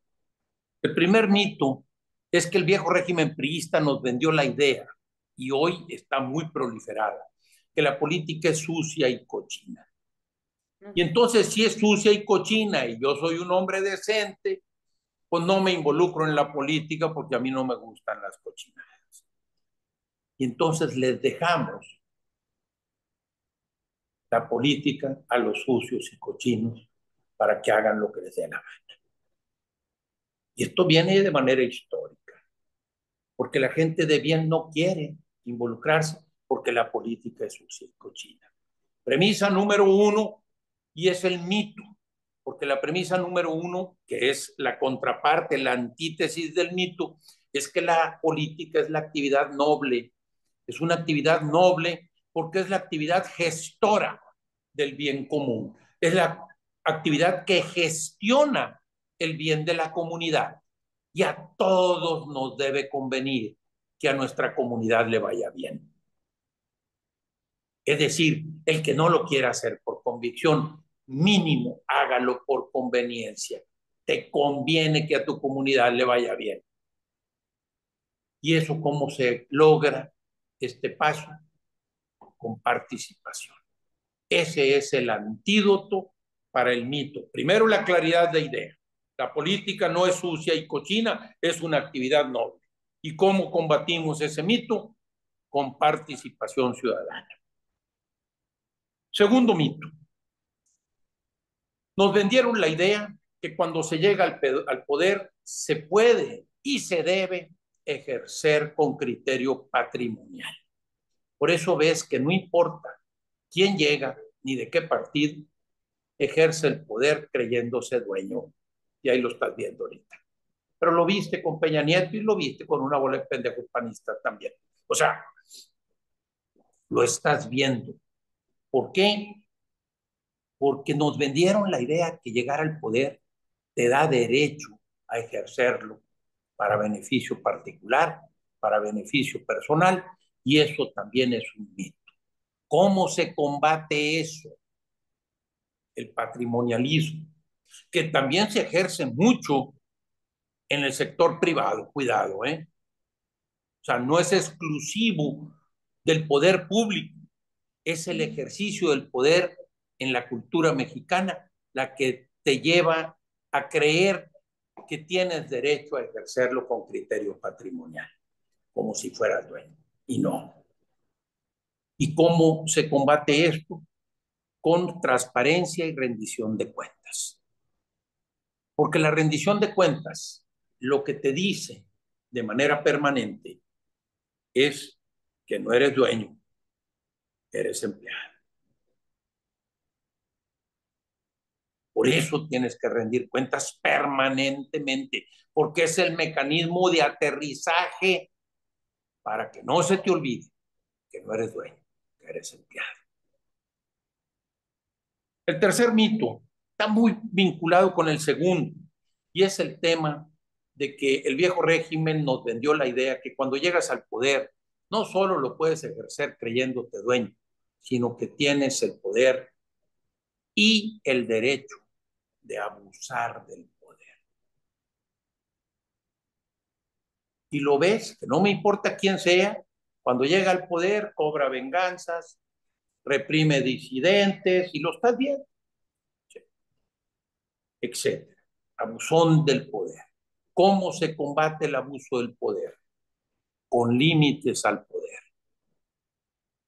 El primer mito es que el viejo régimen priista nos vendió la idea, y hoy está muy proliferada, que la política es sucia y cochina. Y entonces, si es sucia y cochina y yo soy un hombre decente, pues no me involucro en la política porque a mí no me gustan las cochinadas. Y entonces les dejamos la política a los sucios y cochinos para que hagan lo que les dé la gana. Y esto viene de manera histórica, porque la gente de bien no quiere involucrarse porque la política es sucia y cochina. Premisa número 1, y es el mito, porque la premisa número 1, que es la contraparte, la antítesis del mito, es que la política es la actividad noble. Es una actividad noble porque es la actividad gestora del bien común. Es la actividad que gestiona el bien de la comunidad. Y a todos nos debe convenir que a nuestra comunidad le vaya bien. Es decir, el que no lo quiera hacer por convicción, mínimo hágalo por conveniencia. Te conviene que a tu comunidad le vaya bien. ¿Y eso cómo se logra este paso? Con participación. Ese es el antídoto para el mito. Primero, la claridad de idea, La política no es sucia y cochina, es una actividad noble. ¿Y cómo combatimos ese mito? Con participación ciudadana. Segundo mito. Nos vendieron la idea que cuando se llega al poder se puede y se debe ejercer con criterio patrimonial. Por eso ves que no importa quién llega ni de qué partido, ejerce el poder creyéndose dueño. Y ahí lo estás viendo ahorita. Pero lo viste con Peña Nieto y lo viste con una bola de pendejos panistas también. O sea, lo estás viendo. ¿Por qué? Porque nos vendieron la idea que llegar al poder te da derecho a ejercerlo para beneficio particular, para beneficio personal, y eso también es un mito. ¿Cómo se combate eso? El patrimonialismo, que también se ejerce mucho en el sector privado, cuidado, ¿eh? O sea, no es exclusivo del poder público, es el ejercicio del poder en la cultura mexicana la que te lleva a creer que tienes derecho a ejercerlo con criterio patrimonial, como si fueras dueño, y no. ¿Y cómo se combate esto? Con transparencia y rendición de cuentas. Porque la rendición de cuentas lo que te dice de manera permanente es que no eres dueño, eres empleado. Por eso tienes que rendir cuentas permanentemente, porque es el mecanismo de aterrizaje para que no se te olvide que no eres dueño, que eres empleado. El tercer mito está muy vinculado con el segundo, y es el tema de que el viejo régimen nos vendió la idea que cuando llegas al poder, no solo lo puedes ejercer creyéndote dueño, sino que tienes el poder y el derecho de abusar del poder. Y lo ves, que no me importa quién sea, cuando llega al poder cobra venganzas, reprime disidentes, y lo estás viendo, etcétera. Abusón del poder. ¿Cómo se combate el abuso del poder? Con límites al poder.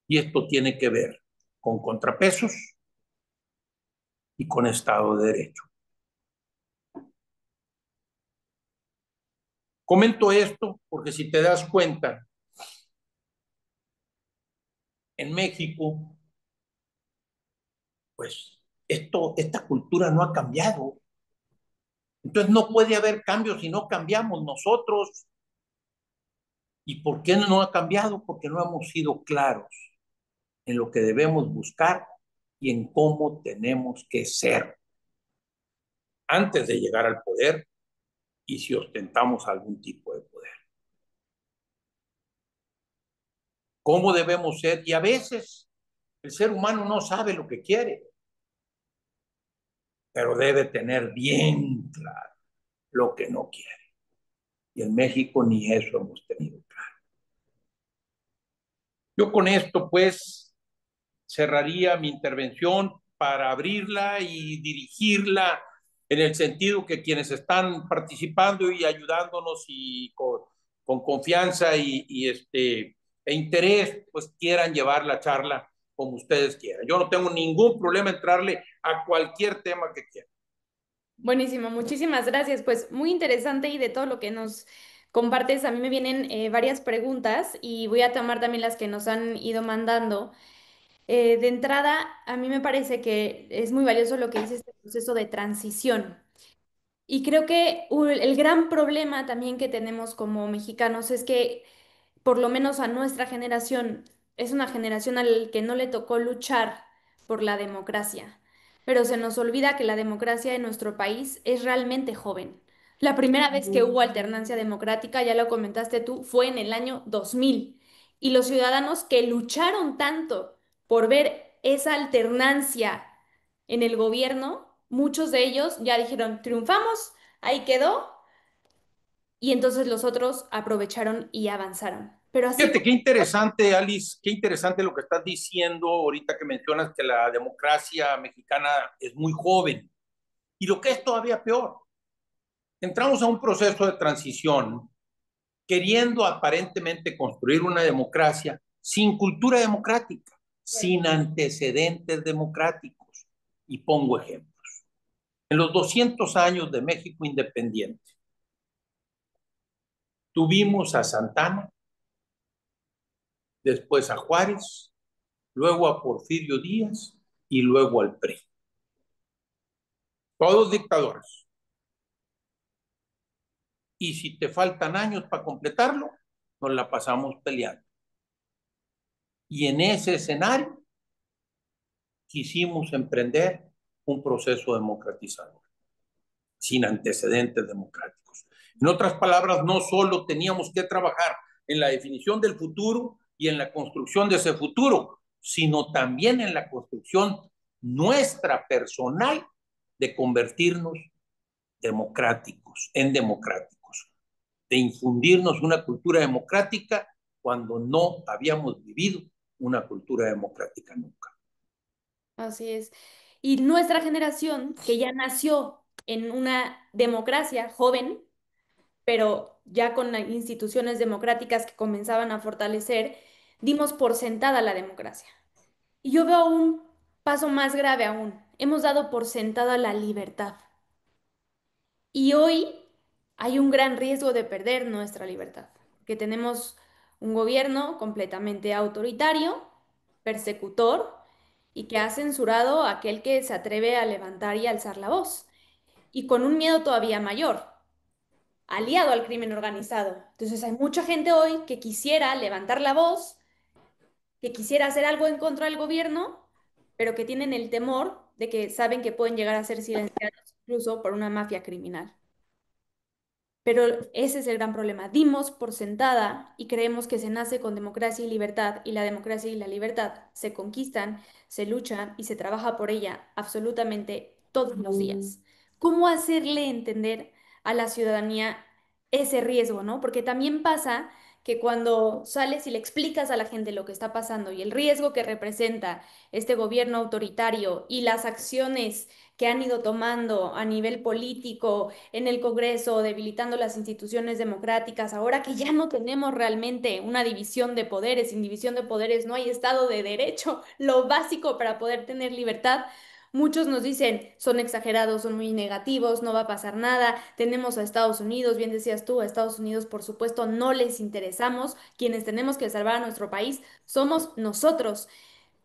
Y esto tiene que ver con contrapesos y con Estado de Derecho. Comento esto porque si te das cuenta, en México, pues esta cultura no ha cambiado. Entonces no puede haber cambios si no cambiamos nosotros. ¿Y por qué no ha cambiado? Porque no hemos sido claros en lo que debemos buscar y en cómo tenemos que ser antes de llegar al poder y si ostentamos algún tipo de poder. ¿Cómo debemos ser? Y a veces el ser humano no sabe lo que quiere, pero debe tener bien claro lo que no quiere. Y en México ni eso hemos tenido claro. Yo con esto, pues, cerraría mi intervención para abrirla y dirigirla en el sentido que quienes están participando y ayudándonos y con confianza e interés, pues quieran llevar la charla como ustedes quieran. Yo no tengo ningún problema en entrarle a cualquier tema que quieran. Buenísimo, muchísimas gracias. Pues muy interesante y de todo lo que nos compartes, a mí me vienen varias preguntas y voy a tomar también las que nos han ido mandando. De entrada, a mí me parece que es muy valioso lo que dice este proceso de transición. Y creo que el gran problema también que tenemos como mexicanos es que por lo menos a nuestra generación, es una generación al que no le tocó luchar por la democracia, pero se nos olvida que la democracia en nuestro país es realmente joven. La primera vez que hubo alternancia democrática, ya lo comentaste tú, fue en el año 2000 y los ciudadanos que lucharon tanto por ver esa alternancia en el gobierno, muchos de ellos ya dijeron, triunfamos, ahí quedó, y entonces los otros aprovecharon y avanzaron. Pero así Fíjate como... qué interesante, Alice, qué interesante lo que estás diciendo ahorita que mencionas que la democracia mexicana es muy joven. Y lo que es todavía peor, entramos a un proceso de transición queriendo aparentemente construir una democracia sin cultura democrática, sin antecedentes democráticos. Y pongo ejemplos. En los 200 años de México independiente, tuvimos a Santana, después a Juárez, luego a Porfirio Díaz y luego al PRI. Todos dictadores. Y si te faltan años para completarlo, nos la pasamos peleando. Y en ese escenario quisimos emprender un proceso democratizador, sin antecedentes democráticos. En otras palabras, no solo teníamos que trabajar en la definición del futuro y en la construcción de ese futuro, sino también en la construcción nuestra personal de convertirnos en democráticos, de infundirnos una cultura democrática cuando no habíamos vivido una cultura democrática nunca. Así es. Y nuestra generación, que ya nació en una democracia joven, pero ya con instituciones democráticas que comenzaban a fortalecer, dimos por sentada la democracia. Y yo veo un paso más grave aún. Hemos dado por sentada la libertad. Y hoy hay un gran riesgo de perder nuestra libertad, que tenemos un gobierno completamente autoritario, persecutor y que ha censurado a aquel que se atreve a levantar y alzar la voz. Y con un miedo todavía mayor, aliado al crimen organizado. Entonces hay mucha gente hoy que quisiera levantar la voz, que quisiera hacer algo en contra del gobierno, pero que tienen el temor de que saben que pueden llegar a ser silenciados incluso por una mafia criminal. Pero ese es el gran problema. Dimos por sentada y creemos que se nace con democracia y libertad, y la democracia y la libertad se conquistan, se luchan y se trabaja por ella absolutamente todos los días. ¿Cómo hacerle entender a la ciudadanía ese riesgo, no? Porque también pasa que cuando sales y le explicas a la gente lo que está pasando y el riesgo que representa este gobierno autoritario y las acciones que han ido tomando a nivel político en el Congreso, debilitando las instituciones democráticas, ahora que ya no tenemos realmente una división de poderes, sin división de poderes no hay Estado de Derecho, lo básico para poder tener libertad. Muchos nos dicen, son exagerados, son muy negativos, no va a pasar nada. Tenemos a Estados Unidos, bien decías tú, a Estados Unidos, por supuesto, no les interesamos. Quienes tenemos que salvar a nuestro país somos nosotros.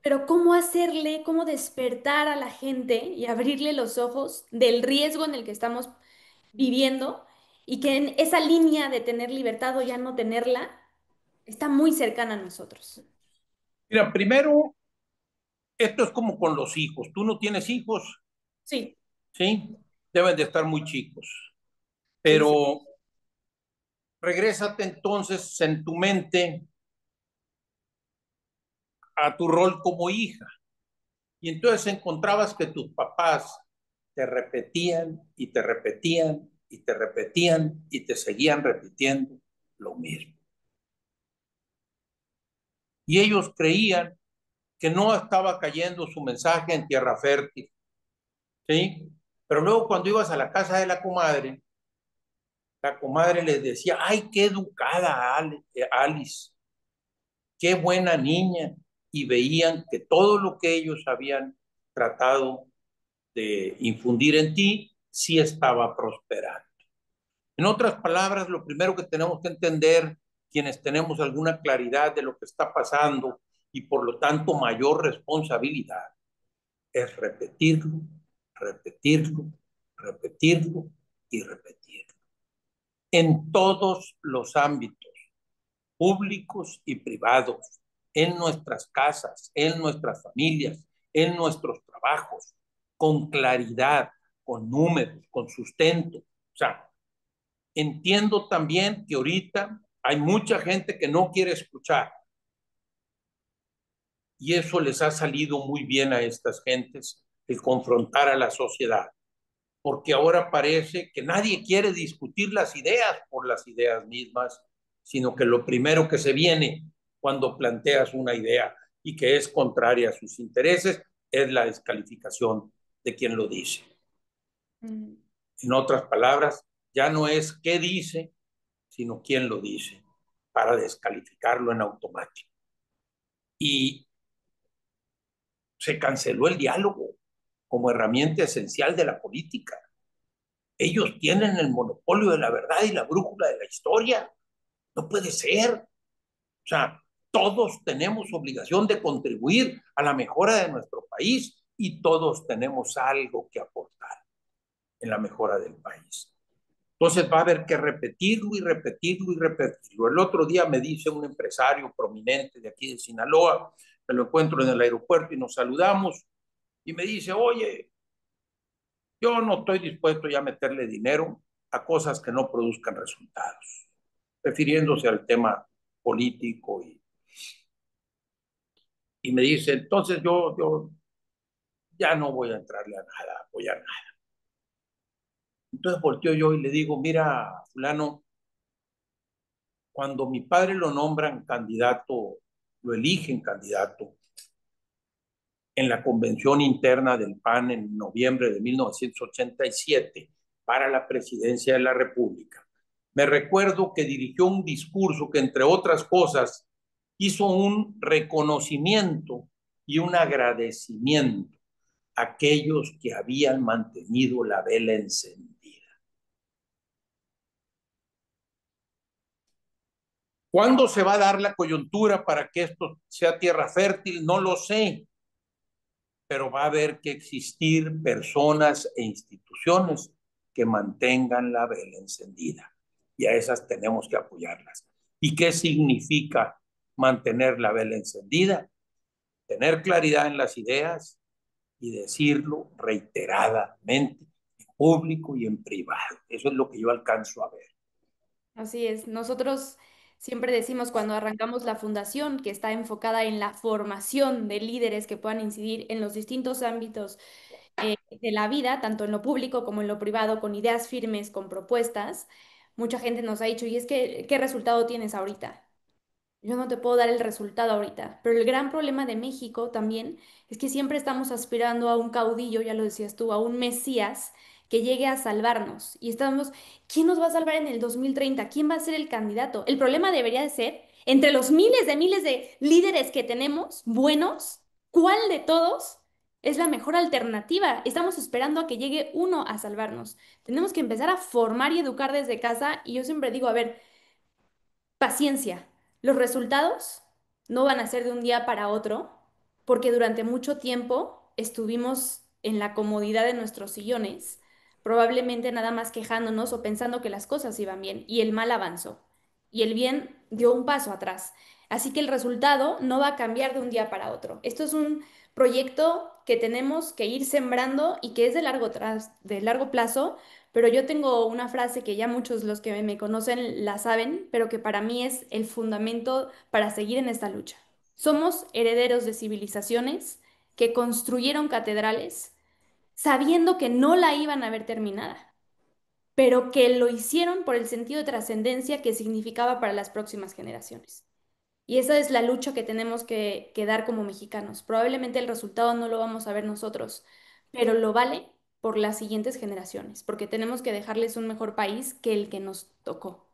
Pero ¿cómo hacerle, cómo despertar a la gente y abrirle los ojos del riesgo en el que estamos viviendo y que en esa línea de tener libertad o ya no tenerla está muy cercana a nosotros? Mira, primero, esto es como con los hijos. Tú no tienes hijos, Sí, ¿sí? Deben de estar muy chicos. sí, sí. Pero regrésate entonces en tu mente a tu rol como hija. Y entonces encontrabas que tus papás te repetían y te repetían y te repetían y te seguían repitiendo lo mismo. Y ellos creían que no estaba cayendo su mensaje en tierra fértil, ¿sí? Pero luego cuando ibas a la casa de la comadre les decía, ay, qué educada Alice, qué buena niña. Y veían que todo lo que ellos habían tratado de infundir en ti sí estaba prosperando. En otras palabras, lo primero que tenemos que entender, quienes tenemos alguna claridad de lo que está pasando y por lo tanto mayor responsabilidad, es repetirlo, repetirlo, repetirlo y repetirlo. En todos los ámbitos, públicos y privados, en nuestras casas, en nuestras familias, en nuestros trabajos, con claridad, con números, con sustento. O sea, entiendo también que ahorita hay mucha gente que no quiere escuchar y eso les ha salido muy bien a estas gentes, el confrontar a la sociedad, porque ahora parece que nadie quiere discutir las ideas por las ideas mismas, sino que lo primero que se viene cuando planteas una idea y que es contraria a sus intereses es la descalificación de quien lo dice. Mm. En otras palabras, Ya no es qué dice, sino quién lo dice, para descalificarlo en automático. Y se canceló el diálogo como herramienta esencial de la política. Ellos tienen el monopolio de la verdad y la brújula de la historia. No puede ser. O sea, todos tenemos obligación de contribuir a la mejora de nuestro país y todos tenemos algo que aportar en la mejora del país. Entonces va a haber que repetirlo y repetirlo y repetirlo. El otro día me dice un empresario prominente de aquí de Sinaloa, me lo encuentro en el aeropuerto y nos saludamos, y me dice, oye, yo no estoy dispuesto ya a meterle dinero a cosas que no produzcan resultados, refiriéndose al tema político. Y me dice, entonces yo ya no voy a entrarle a nada, a apoyar nada. Entonces volteo yo y le digo, mira, fulano, cuando mi padre lo nombran candidato, lo eligen candidato en la convención interna del PAN en noviembre de 1987 para la presidencia de la República. Me recuerdo que dirigió un discurso que, entre otras cosas, hizo un reconocimiento y un agradecimiento a aquellos que habían mantenido la vela encendida. ¿Cuándo se va a dar la coyuntura para que esto sea tierra fértil? No lo sé, pero va a haber que existir personas e instituciones que mantengan la vela encendida y a esas tenemos que apoyarlas. ¿Y qué significa mantener la vela encendida? Tener claridad en las ideas y decirlo reiteradamente en público y en privado. Eso es lo que yo alcanzo a ver. Así es. Nosotros siempre decimos cuando arrancamos la fundación que está enfocada en la formación de líderes que puedan incidir en los distintos ámbitos de la vida, tanto en lo público como en lo privado, con ideas firmes, con propuestas. Mucha gente nos ha dicho, ¿y es que qué resultado tienes ahorita? Yo no te puedo dar el resultado ahorita, pero el gran problema de México también es que siempre estamos aspirando a un caudillo, ya lo decías tú, a un Mesías que llegue a salvarnos. Y estamos, ¿quién nos va a salvar en el 2030? ¿Quién va a ser el candidato? El problema debería de ser, entre los miles de líderes que tenemos, buenos, ¿cuál de todos es la mejor alternativa? Estamos esperando a que llegue uno a salvarnos. Tenemos que empezar a formar y educar desde casa. Y yo siempre digo, a ver, paciencia. Los resultados no van a ser de un día para otro, porque durante mucho tiempo estuvimos en la comodidad de nuestros sillones, probablemente nada más quejándonos o pensando que las cosas iban bien, y el mal avanzó, y el bien dio un paso atrás. Así que el resultado no va a cambiar de un día para otro. Esto es un proyecto que tenemos que ir sembrando y que es de largo plazo, pero yo tengo una frase que ya muchos los que me conocen la saben, pero que para mí es el fundamento para seguir en esta lucha. Somos herederos de civilizaciones que construyeron catedrales sabiendo que no la iban a ver terminada, pero que lo hicieron por el sentido de trascendencia que significaba para las próximas generaciones. Y esa es la lucha que tenemos que dar como mexicanos. Probablemente el resultado no lo vamos a ver nosotros, pero lo vale por las siguientes generaciones, porque tenemos que dejarles un mejor país que el que nos tocó.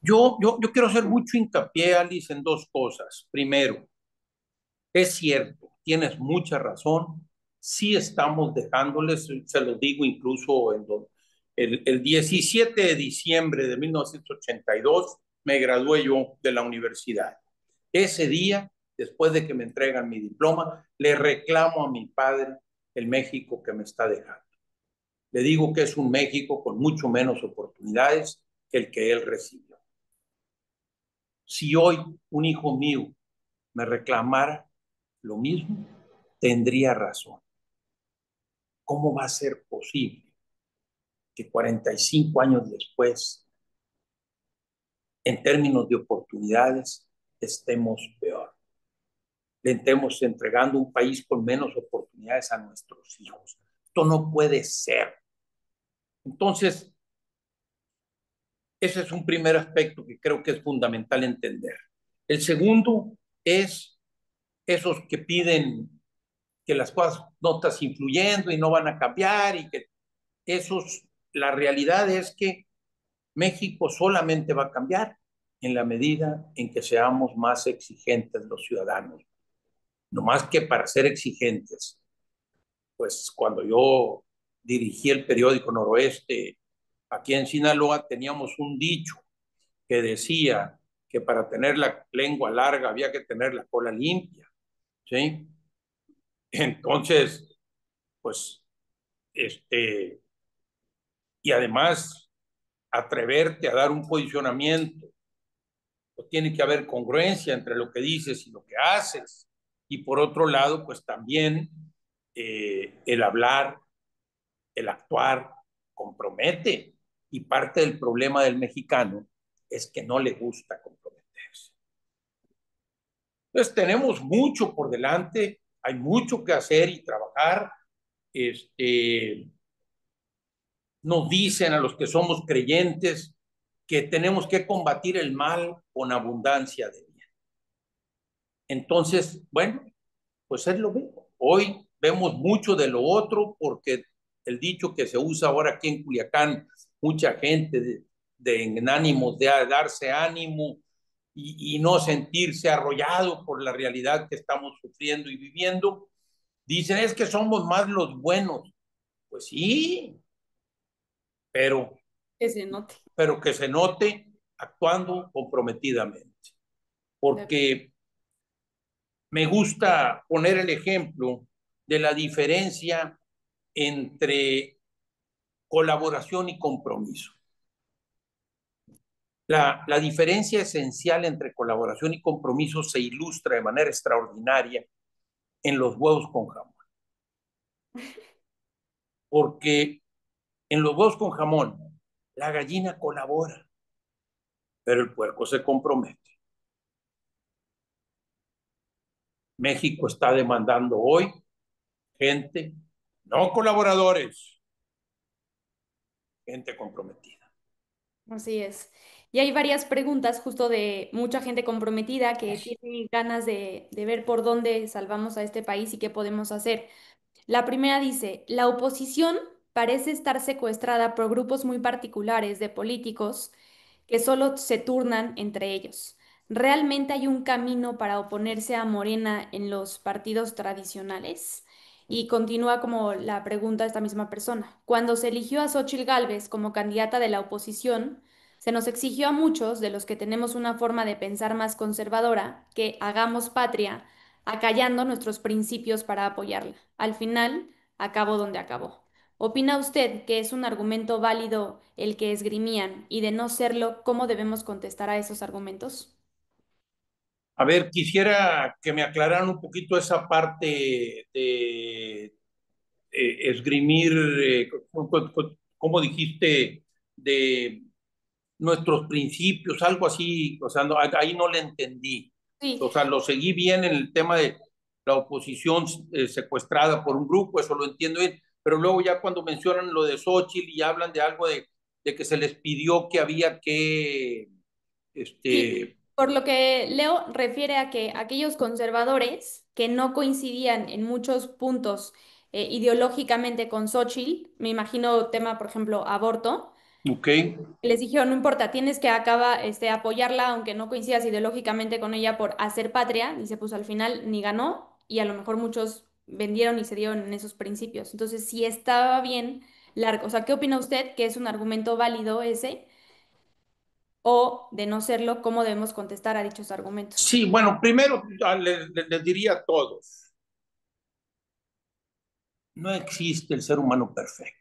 Yo quiero hacer mucho hincapié, Alice, en dos cosas. Primero, es cierto, tienes mucha razón. Sí estamos dejándoles, se lo digo incluso el 17 de diciembre de 1982, me gradué yo de la universidad. Ese día, después de que me entregan mi diploma, le reclamo a mi padre el México que me está dejando. Le digo que es un México con mucho menos oportunidades que el que él recibió. Si hoy un hijo mío me reclamara lo mismo, tendría razón. ¿Cómo va a ser posible que 45 años después, en términos de oportunidades, estemos peor? Le estemos entregando un país con menos oportunidades a nuestros hijos. Esto no puede ser. Entonces, ese es un primer aspecto que creo que es fundamental entender. El segundo es esos que piden que las cosas no están influyendo y no van a cambiar y que esos, la realidad es que México solamente va a cambiar en la medida en que seamos más exigentes los ciudadanos. No más que para ser exigentes, pues cuando yo dirigí el periódico Noroeste aquí en Sinaloa, teníamos un dicho que decía que para tener la lengua larga había que tener la cola limpia, ¿sí? Entonces, pues, y además atreverte a dar un posicionamiento, pues tiene que haber congruencia entre lo que dices y lo que haces. Y por otro lado, pues también el hablar, el actuar, compromete. Y parte del problema del mexicano es que no le gusta comprometerse. Entonces tenemos mucho por delante, hay mucho que hacer y trabajar. Este, nos dicen a los que somos creyentes que tenemos que combatir el mal con abundancia de bien. Entonces, bueno, pues es lo mismo. Hoy vemos mucho de lo otro porque el dicho que se usa ahora aquí en Culiacán, mucha gente en ánimos de darse ánimo y no sentirse arrollado por la realidad que estamos sufriendo y viviendo, dicen es que somos más los buenos. Pues sí, pero, Que se note. pero que se note actuando comprometidamente. Porque me gusta poner el ejemplo de la diferencia entre colaboración y compromiso. La diferencia esencial entre colaboración y compromiso se ilustra de manera extraordinaria en los huevos con jamón. Porque en los huevos con jamón, la gallina colabora, pero el puerco se compromete. México está demandando hoy gente, no colaboradores, gente comprometida. Así es. Y hay varias preguntas justo de mucha gente comprometida que tiene ganas de ver por dónde salvamos a este país y qué podemos hacer. La primera dice, la oposición parece estar secuestrada por grupos muy particulares de políticos que solo se turnan entre ellos. ¿Realmente hay un camino para oponerse a Morena en los partidos tradicionales? Y continúa como la pregunta de esta misma persona. Cuando se eligió a Xóchitl Gálvez como candidata de la oposición, se nos exigió a muchos de los que tenemos una forma de pensar más conservadora que hagamos patria, acallando nuestros principios para apoyarla. Al final, acabó donde acabó. ¿Opina usted que es un argumento válido el que esgrimían y de no serlo, cómo debemos contestar a esos argumentos? A ver, quisiera que me aclararan un poquito esa parte de esgrimir, ¿cómo dijiste? De nuestros principios, algo así, o sea, no, ahí no le entendí. Sí, O sea, lo seguí bien en el tema de la oposición secuestrada por un grupo, eso lo entiendo bien, pero luego ya cuando mencionan lo de Xochitl y hablan de algo de que se les pidió que había que, sí. este, Por lo que Leo refiere a que aquellos conservadores que no coincidían en muchos puntos ideológicamente con Xochitl, me imagino tema, por ejemplo, aborto, ok, les dijeron, no importa, tienes que acabar, apoyarla, aunque no coincidas ideológicamente con ella por hacer patria. Dice, pues al final ni ganó y a lo mejor muchos vendieron y se dieron en esos principios. Entonces, si estaba bien, o sea, ¿qué opina usted? ¿Que es un argumento válido ese? O de no serlo, ¿cómo debemos contestar a dichos argumentos? sí, bueno, primero les diría a todos, no existe el ser humano perfecto.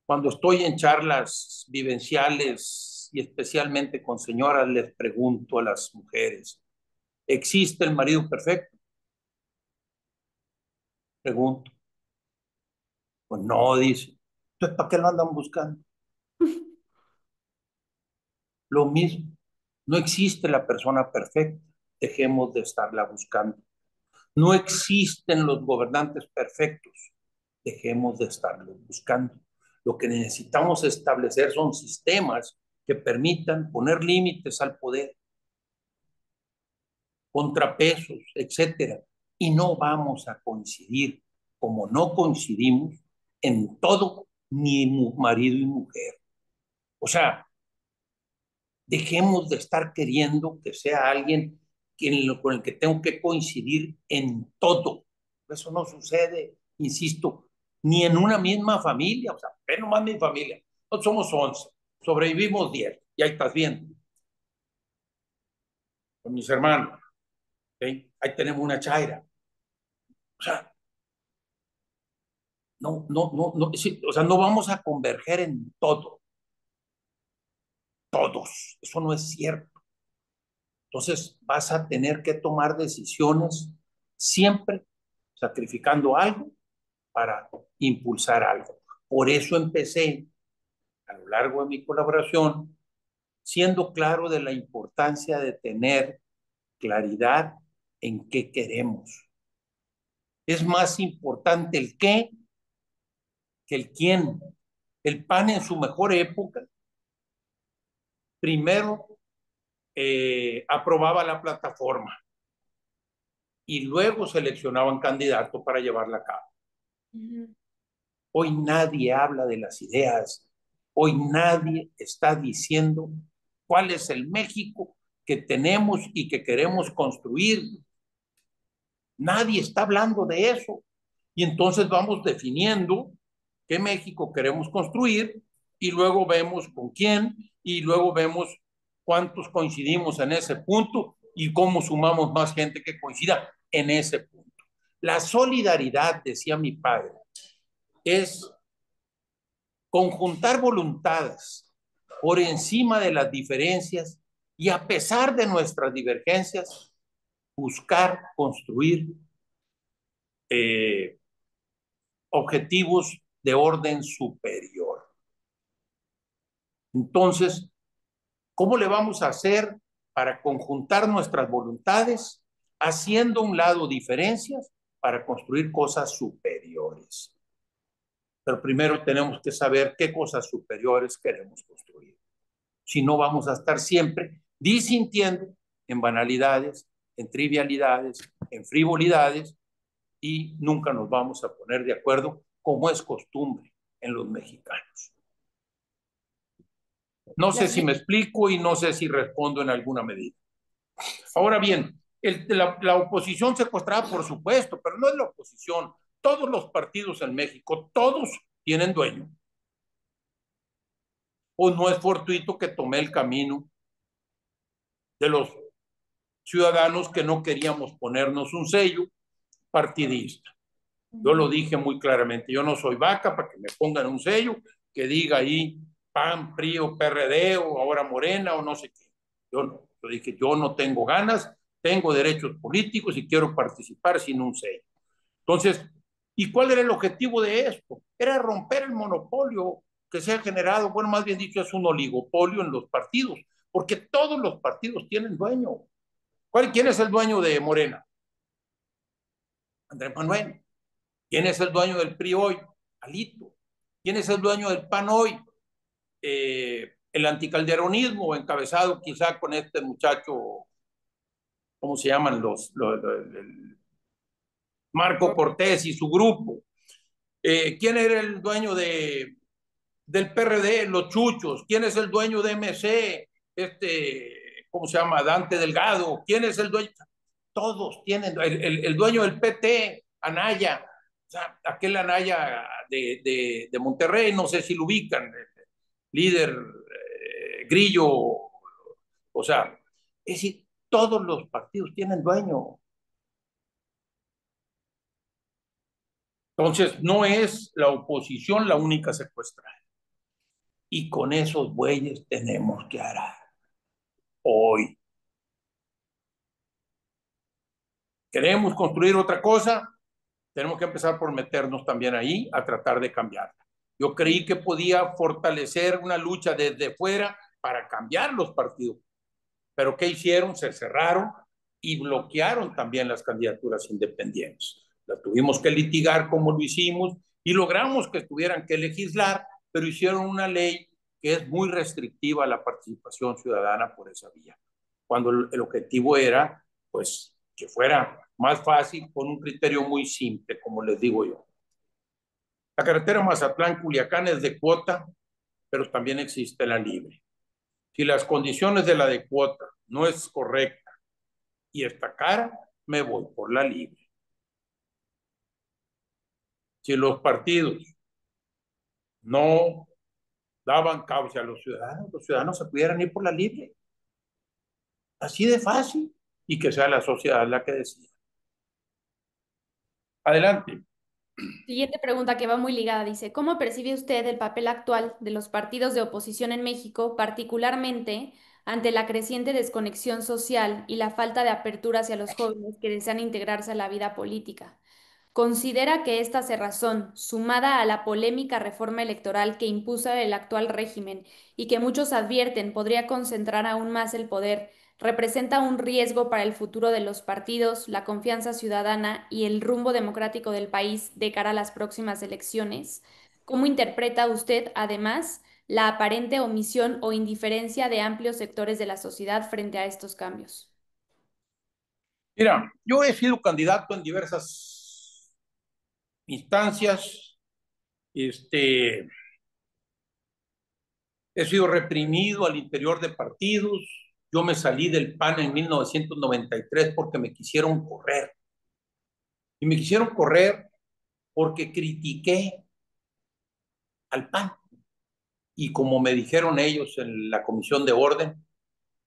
Cuando estoy en charlas vivenciales y especialmente con señoras, les pregunto a las mujeres, ¿existe el marido perfecto? Pregunto. Pues no, dice. Entonces, ¿para qué lo andan buscando? Lo mismo. No existe la persona perfecta. Dejemos de estarla buscando. No existen los gobernantes perfectos. Dejemos de estarlos buscando. Lo que necesitamos establecer son sistemas que permitan poner límites al poder, contrapesos, etcétera. Y no vamos a coincidir, como no coincidimos en todo, ni marido y mujer. O sea, Dejemos de estar queriendo que sea alguien con el que tengo que coincidir en todo. Eso no sucede, insisto, ni en una misma familia. O sea, ve nomás mi familia. Nosotros somos 11, sobrevivimos 10. Y ahí estás viendo, con mis hermanos. ¿Okay? Ahí tenemos una chaira. O sea, sí, o sea, no vamos a converger en todo, todos. Eso no es cierto. Entonces vas a tener que tomar decisiones siempre sacrificando algo para impulsar algo. Por eso empecé a lo largo de mi colaboración siendo claro de la importancia de tener claridad en qué queremos. Es más importante el qué que el quién. El PAN en su mejor época, primero aprobaba la plataforma y luego seleccionaban candidatos para llevarla a cabo. Uh-huh. Hoy nadie habla de las ideas, hoy nadie está diciendo cuál es el México que tenemos y que queremos construir. Nadie está hablando de eso. Y entonces vamos definiendo qué México queremos construir y luego vemos con quién y luego vemos cuántos coincidimos en ese punto y cómo sumamos más gente que coincida en ese punto. La solidaridad, decía mi padre, es conjuntar voluntades por encima de las diferencias y a pesar de nuestras divergencias, buscar construir objetivos de orden superior. Entonces, ¿cómo le vamos a hacer para conjuntar nuestras voluntades, haciendo a un lado diferencias para construir cosas superiores? Pero primero tenemos que saber qué cosas superiores queremos construir. Si no, vamos a estar siempre disintiendo en banalidades, en trivialidades, en frivolidades, y nunca nos vamos a poner de acuerdo, como es costumbre en los mexicanos. No sé si me explico y no sé si respondo en alguna medida. Ahora bien, la oposición secuestrada, por supuesto, pero no es la oposición. Todos los partidos en México, todos tienen dueño. O no es fortuito que tomé el camino de los ciudadanos que no queríamos ponernos un sello partidista. Yo lo dije muy claramente, yo no soy vaca para que me pongan un sello que diga ahí PAN, PRI o PRD o ahora Morena o no sé qué. Yo no, yo dije, yo no tengo ganas, tengo derechos políticos y quiero participar sin un sello. Entonces, ¿y cuál era el objetivo de esto? Era romper el monopolio que se ha generado, bueno, más bien dicho, es un oligopolio en los partidos, porque todos los partidos tienen dueño. ¿Quién es el dueño de Morena? Andrés Manuel. ¿Quién es el dueño del PRI hoy? Alito. ¿Quién es el dueño del PAN hoy? El anticalderonismo, encabezado quizá con este muchacho, ¿cómo se llaman Marco Cortés y su grupo? ¿Quién era el dueño del PRD? Los chuchos. ¿Quién es el dueño de MC? ¿Cómo se llama? Dante Delgado. ¿Quién es el dueño? Todos tienen, el dueño del PT, Anaya, o sea, aquel Anaya de Monterrey, no sé si lo ubican, líder Grillo, o sea, es decir, todos los partidos tienen dueño. Entonces, no es la oposición la única secuestrada. Y con esos bueyes tenemos que arar hoy. ¿Queremos construir otra cosa? Tenemos que empezar por meternos también ahí a tratar de cambiarla. Yo creí que podía fortalecer una lucha desde fuera para cambiar los partidos. Pero ¿qué hicieron? Se cerraron y bloquearon también las candidaturas independientes. Las tuvimos que litigar como lo hicimos y logramos que tuvieran que legislar, pero hicieron una ley que es muy restrictiva a la participación ciudadana por esa vía. Cuando el objetivo era, pues, que fuera más fácil con un criterio muy simple, como les digo yo. La carretera Mazatlán-Culiacán es de cuota, pero también existe la libre. Si las condiciones de la de cuota no es correcta y está cara, me voy por la libre. Si los partidos no daban cauce a los ciudadanos se pudieran ir por la libre. Así de fácil. Y que sea la sociedad la que decida. Adelante. Siguiente pregunta que va muy ligada, dice, ¿cómo percibe usted el papel actual de los partidos de oposición en México, particularmente ante la creciente desconexión social y la falta de apertura hacia los jóvenes que desean integrarse a la vida política? ¿Considera que esta cerrazón, sumada a la polémica reforma electoral que impuso el actual régimen y que muchos advierten podría concentrar aún más el poder, representa un riesgo para el futuro de los partidos, la confianza ciudadana y el rumbo democrático del país de cara a las próximas elecciones? ¿Cómo interpreta usted, además, la aparente omisión o indiferencia de amplios sectores de la sociedad frente a estos cambios? Mira, yo he sido candidato en diversas instancias. He sido reprimido al interior de partidos. Yo me salí del PAN en 1993 porque me quisieron correr. Y me quisieron correr porque critiqué al PAN. Y como me dijeron ellos en la comisión de orden,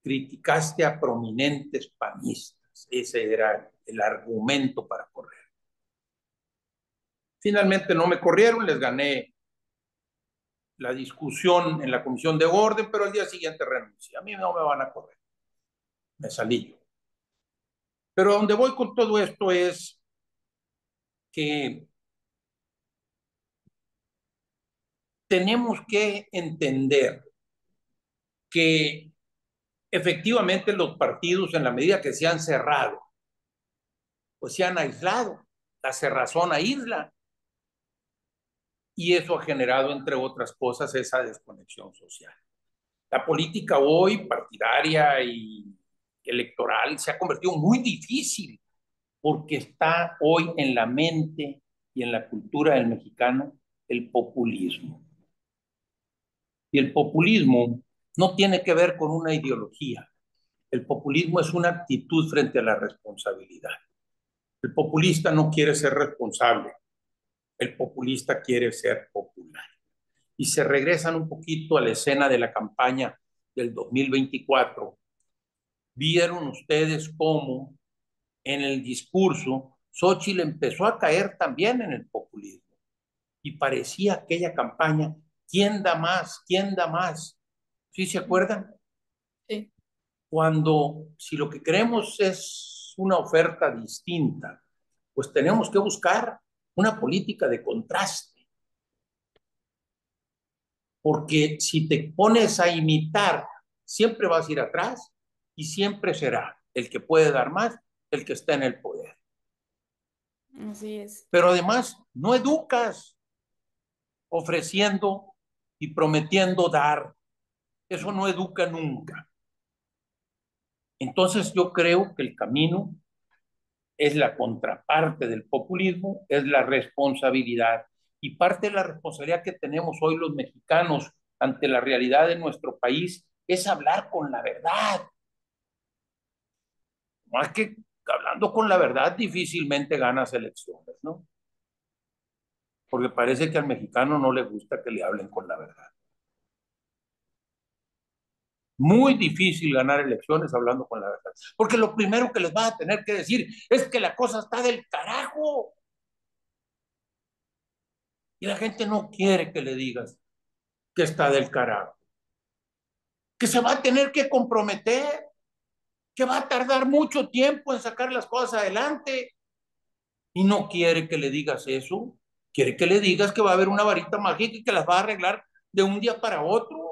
criticaste a prominentes panistas. Ese era el argumento para correr. Finalmente no me corrieron, les gané la discusión en la comisión de orden, pero al día siguiente renuncié. A mí no me van a correr. Me salí yo. Pero donde voy con todo esto es que tenemos que entender que efectivamente los partidos, en la medida que se han cerrado, pues se han aislado. La cerrazón aísla. Y eso ha generado, entre otras cosas, esa desconexión social. La política hoy, partidaria y electoral, se ha convertido muy difícil porque está hoy en la mente y en la cultura del mexicano el populismo. Y el populismo no tiene que ver con una ideología. El populismo es una actitud frente a la responsabilidad. El populista no quiere ser responsable. El populista quiere ser popular. Y se regresan un poquito a la escena de la campaña del 2024. Vieron ustedes cómo en el discurso Xóchitl empezó a caer también en el populismo. Y parecía aquella campaña, ¿quién da más? ¿Quién da más? ¿Sí se acuerdan? Sí. Cuando si lo que queremos es una oferta distinta, pues tenemos que buscar una política de contraste. Porque si te pones a imitar, siempre vas a ir atrás y siempre será el que puede dar más, el que está en el poder. Así es. Pero además, no educas ofreciendo y prometiendo dar. Eso no educa nunca. Entonces yo creo que el camino es la contraparte del populismo, es la responsabilidad. Y parte de la responsabilidad que tenemos hoy los mexicanos ante la realidad de nuestro país es hablar con la verdad. Más que hablando con la verdad, difícilmente ganas elecciones, ¿no? Porque parece que al mexicano no le gusta que le hablen con la verdad. Muy difícil ganar elecciones hablando con la verdad. Porque lo primero que les va a tener que decir es que la cosa está del carajo. Y la gente no quiere que le digas que está del carajo. Que se va a tener que comprometer, que va a tardar mucho tiempo en sacar las cosas adelante. Y no quiere que le digas eso. Quiere que le digas que va a haber una varita mágica y que las va a arreglar de un día para otro.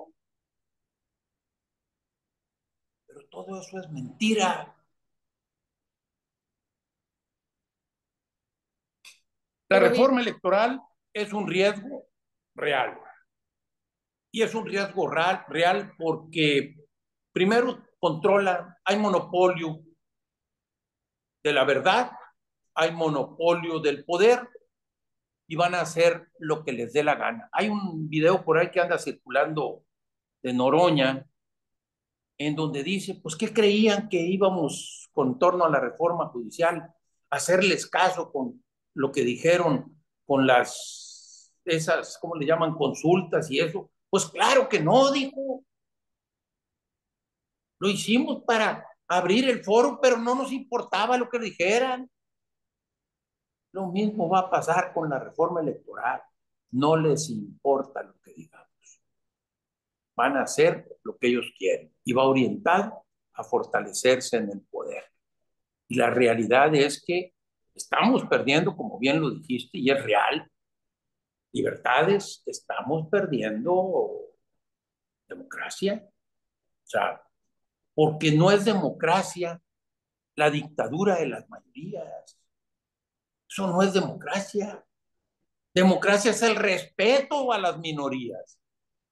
Pero todo eso es mentira. La Pero bien, reforma electoral es un riesgo real. Y es un riesgo real porque primero controla, hay monopolio de la verdad, hay monopolio del poder y van a hacer lo que les dé la gana. Hay un video por ahí que anda circulando de Noroña, en donde dice, pues, ¿qué creían que íbamos con torno a la reforma judicial? Hacerles caso con lo que dijeron con esas, ¿cómo le llaman? Consultas y eso. Pues claro que no, dijo. Lo hicimos para abrir el foro, pero no nos importaba lo que dijeran. Lo mismo va a pasar con la reforma electoral. No les importa lo que digamos. Van a hacer lo que ellos quieren y va orientado a fortalecerse en el poder. Y la realidad es que estamos perdiendo, como bien lo dijiste, y es real, libertades, estamos perdiendo democracia. O sea, porque no es democracia la dictadura de las mayorías. Eso no es democracia. Democracia es el respeto a las minorías.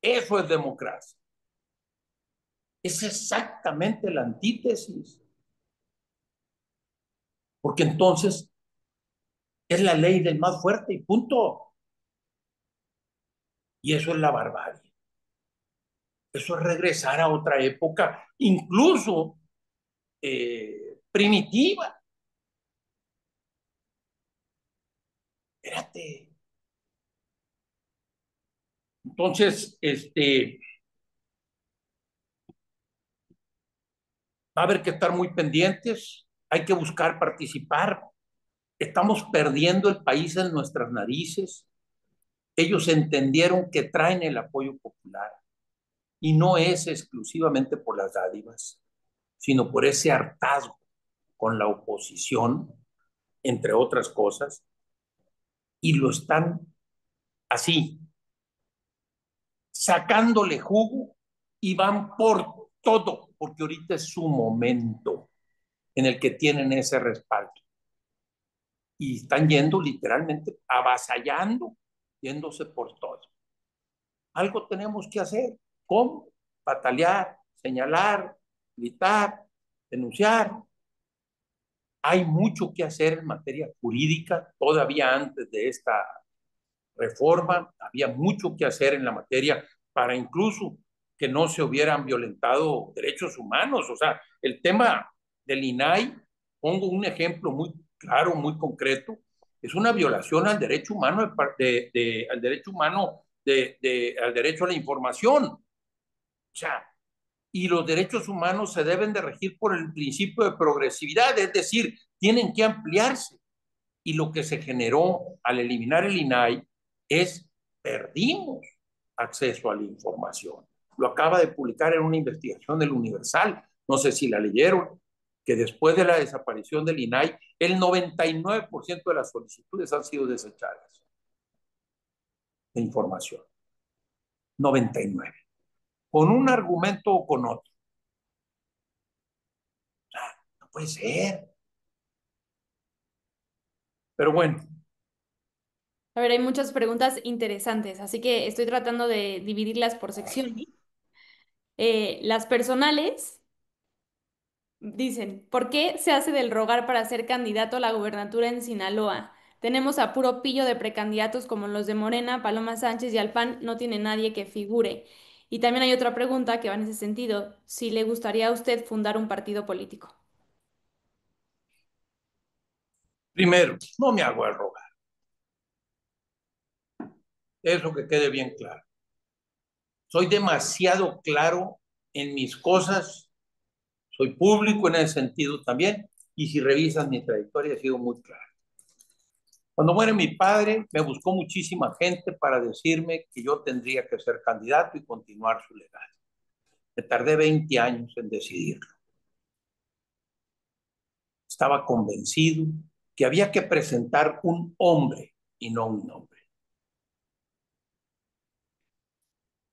Eso es democracia. Es exactamente la antítesis. Porque entonces es la ley del más fuerte y punto. Y eso es la barbarie. Eso es regresar a otra época, incluso primitiva. Espérate. Entonces, va a haber que estar muy pendientes, hay que buscar participar. Estamos perdiendo el país en nuestras narices. Ellos entendieron que traen el apoyo popular y no es exclusivamente por las dádivas, sino por ese hartazgo con la oposición, entre otras cosas, y lo están así, sacándole jugo y van por todo, porque ahorita es su momento en el que tienen ese respaldo. Y están yendo literalmente avasallando, yéndose por todo. Algo tenemos que hacer. ¿Cómo? Patalear, señalar, gritar, denunciar. Hay mucho que hacer en materia jurídica. Todavía antes de esta reforma, había mucho que hacer en la materia para incluso que no se hubieran violentado derechos humanos. O sea, el tema del INAI, pongo un ejemplo muy claro, muy concreto, es una violación al derecho humano, al derecho humano, al derecho a la información. O sea, y los derechos humanos se deben de regir por el principio de progresividad, es decir, tienen que ampliarse. Y lo que se generó al eliminar el INAI es perdimos acceso a la información. Lo acaba de publicar en una investigación del Universal, no sé si la leyeron, que después de la desaparición del INAI, el 99% de las solicitudes han sido desechadas de información. 99. Con un argumento o con otro. O sea, no puede ser. Pero bueno, A ver, hay muchas preguntas interesantes, así que estoy tratando de dividirlas por secciones. Las personales dicen, ¿por qué se hace del rogar para ser candidato a la gubernatura en Sinaloa? Tenemos a puro pillo de precandidatos como los de Morena, Paloma Sánchez y Alpan, no tiene nadie que figure. Y también hay otra pregunta que va en ese sentido, si le gustaría a usted fundar un partido político. primero, no me hago el rogar. Eso que quede bien claro. Soy demasiado claro en mis cosas, soy público en ese sentido también, y si revisan mi trayectoria he sido muy claro. Cuando muere mi padre, me buscó muchísima gente para decirme que yo tendría que ser candidato y continuar su legado. Me tardé 20 años en decidirlo. Estaba convencido que había que presentar un hombre y no un nombre.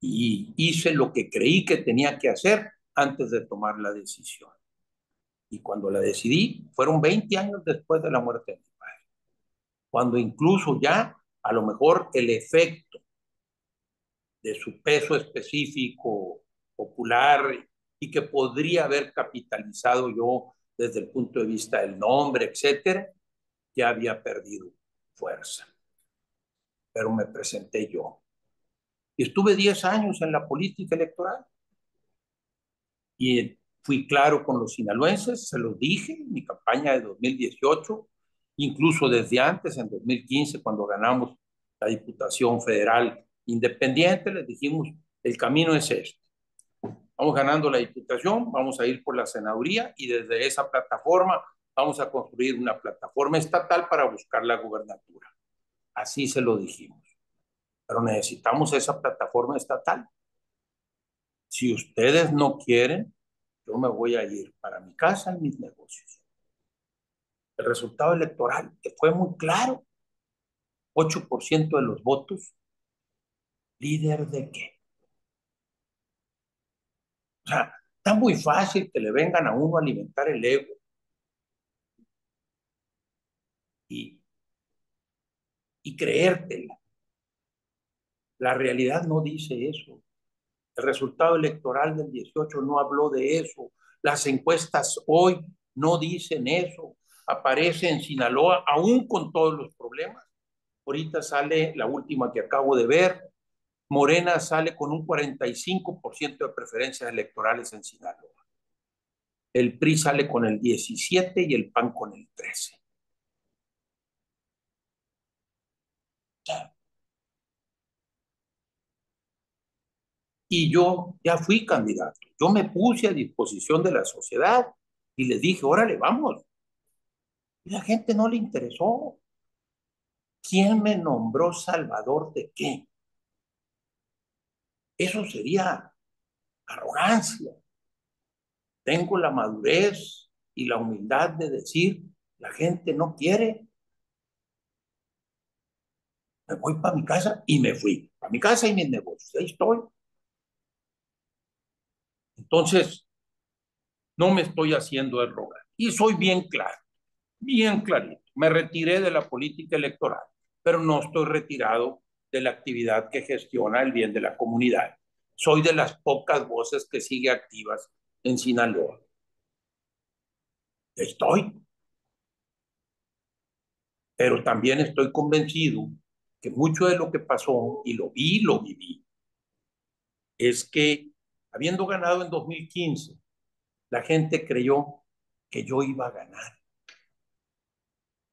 Y hice lo que creí que tenía que hacer antes de tomar la decisión. Y cuando la decidí, fueron 20 años después de la muerte de mi padre. Cuando incluso ya, a lo mejor, el efecto de su peso específico, popular, y que podría haber capitalizado yo desde el punto de vista del nombre, etcétera, ya había perdido fuerza. Pero me presenté yo. Y estuve 10 años en la política electoral. Y fui claro con los sinaloenses, se los dije en mi campaña de 2018, incluso desde antes, en 2015, cuando ganamos la Diputación Federal Independiente, les dijimos, el camino es este. Vamos ganando la Diputación, vamos a ir por la senaduría y desde esa plataforma vamos a construir una plataforma estatal para buscar la gubernatura. Así se lo dijimos. Pero necesitamos esa plataforma estatal. Si ustedes no quieren, yo me voy a ir para mi casa y mis negocios. El resultado electoral que fue muy claro, 8% de los votos, ¿líder de qué? O sea, está muy fácil que le vengan a uno a alimentar el ego y, y creértela. La realidad no dice eso. El resultado electoral del 18 no habló de eso. Las encuestas hoy no dicen eso. Aparece en Sinaloa, aún con todos los problemas. Ahorita sale la última que acabo de ver. Morena sale con un 45% de preferencias electorales en Sinaloa. El PRI sale con el 17% y el PAN con el 13%. Y yo ya fui candidato. Yo me puse a disposición de la sociedad y les dije, órale, vamos. Y la gente no le interesó. ¿Quién me nombró salvador de qué? Eso sería arrogancia. Tengo la madurez y la humildad de decir, la gente no quiere. Me voy para mi casa y me fui. Para mi casa y mis negocios. Ahí estoy. Entonces, no me estoy haciendo el rogar. Y soy bien claro, bien clarito. Me retiré de la política electoral, pero no estoy retirado de la actividad que gestiona el bien de la comunidad. Soy de las pocas voces que sigue activas en Sinaloa. Estoy, pero también estoy convencido que mucho de lo que pasó, y lo vi, lo viví, es que habiendo ganado en 2015, la gente creyó que yo iba a ganar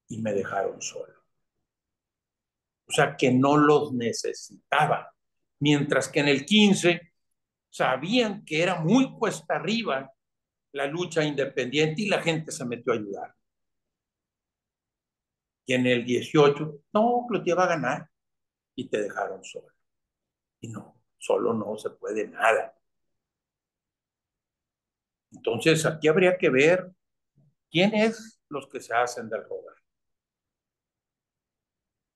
y me dejaron solo. O sea, que no los necesitaba. Mientras que en el 15 sabían que era muy cuesta arriba la lucha independiente y la gente se metió a ayudar. Y en el 18, no, lo te iba a ganar y te dejaron solo. Y no, solo no se puede nada. Entonces, aquí habría que ver quiénes los que se hacen del rogar.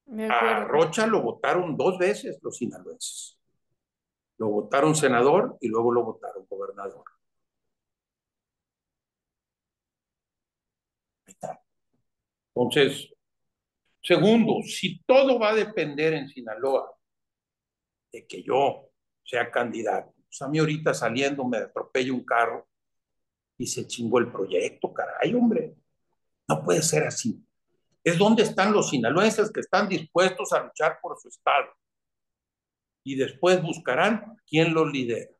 De A acuerdo. Rocha lo votaron 2 veces los sinaloenses. Lo votaron senador y luego lo votaron gobernador. Ahí está. Entonces, segundo, si todo va a depender en Sinaloa de que yo sea candidato, pues a mí ahorita saliendo me atropella un carro y se chingó el proyecto, caray, hombre. No puede ser así. Es donde están los sinaloenses que están dispuestos a luchar por su estado y después buscarán quién los lidera.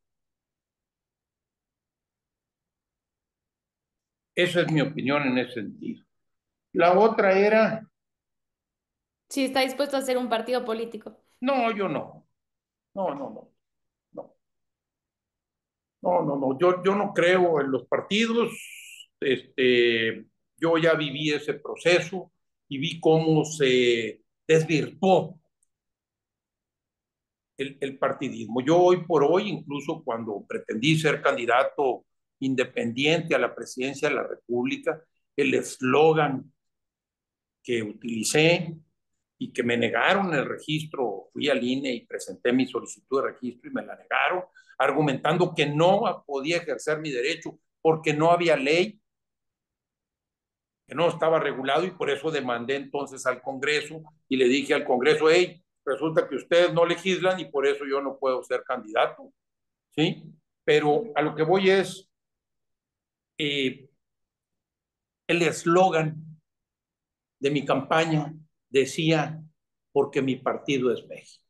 Esa es mi opinión en ese sentido. La otra era, Sí, está dispuesto a ser un partido político. no, yo no. No, no, no. No, no, no, no. Yo no creo en los partidos. Yo ya viví ese proceso y vi cómo se desvirtuó el partidismo. Yo hoy por hoy, incluso cuando pretendí ser candidato independiente a la presidencia de la República, el eslogan que utilicé y que me negaron el registro, fui al INE y presenté mi solicitud de registro y me la negaron, argumentando que no podía ejercer mi derecho porque no había ley, que no estaba regulado y por eso demandé entonces al Congreso y le dije al Congreso, hey, resulta que ustedes no legislan y por eso yo no puedo ser candidato, ¿sí? Pero a lo que voy es eh, el eslogan de mi campaña decía, porque mi partido es México.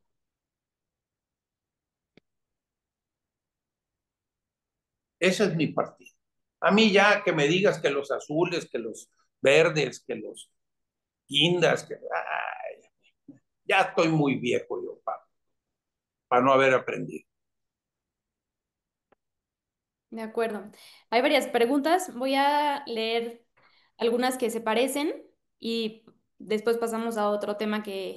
Ese es mi partido. A mí ya que me digas que los azules, que los verdes, que los guindas, ya estoy muy viejo yo para no haber aprendido. De acuerdo. Hay varias preguntas. Voy a leer algunas que se parecen y después pasamos a otro tema que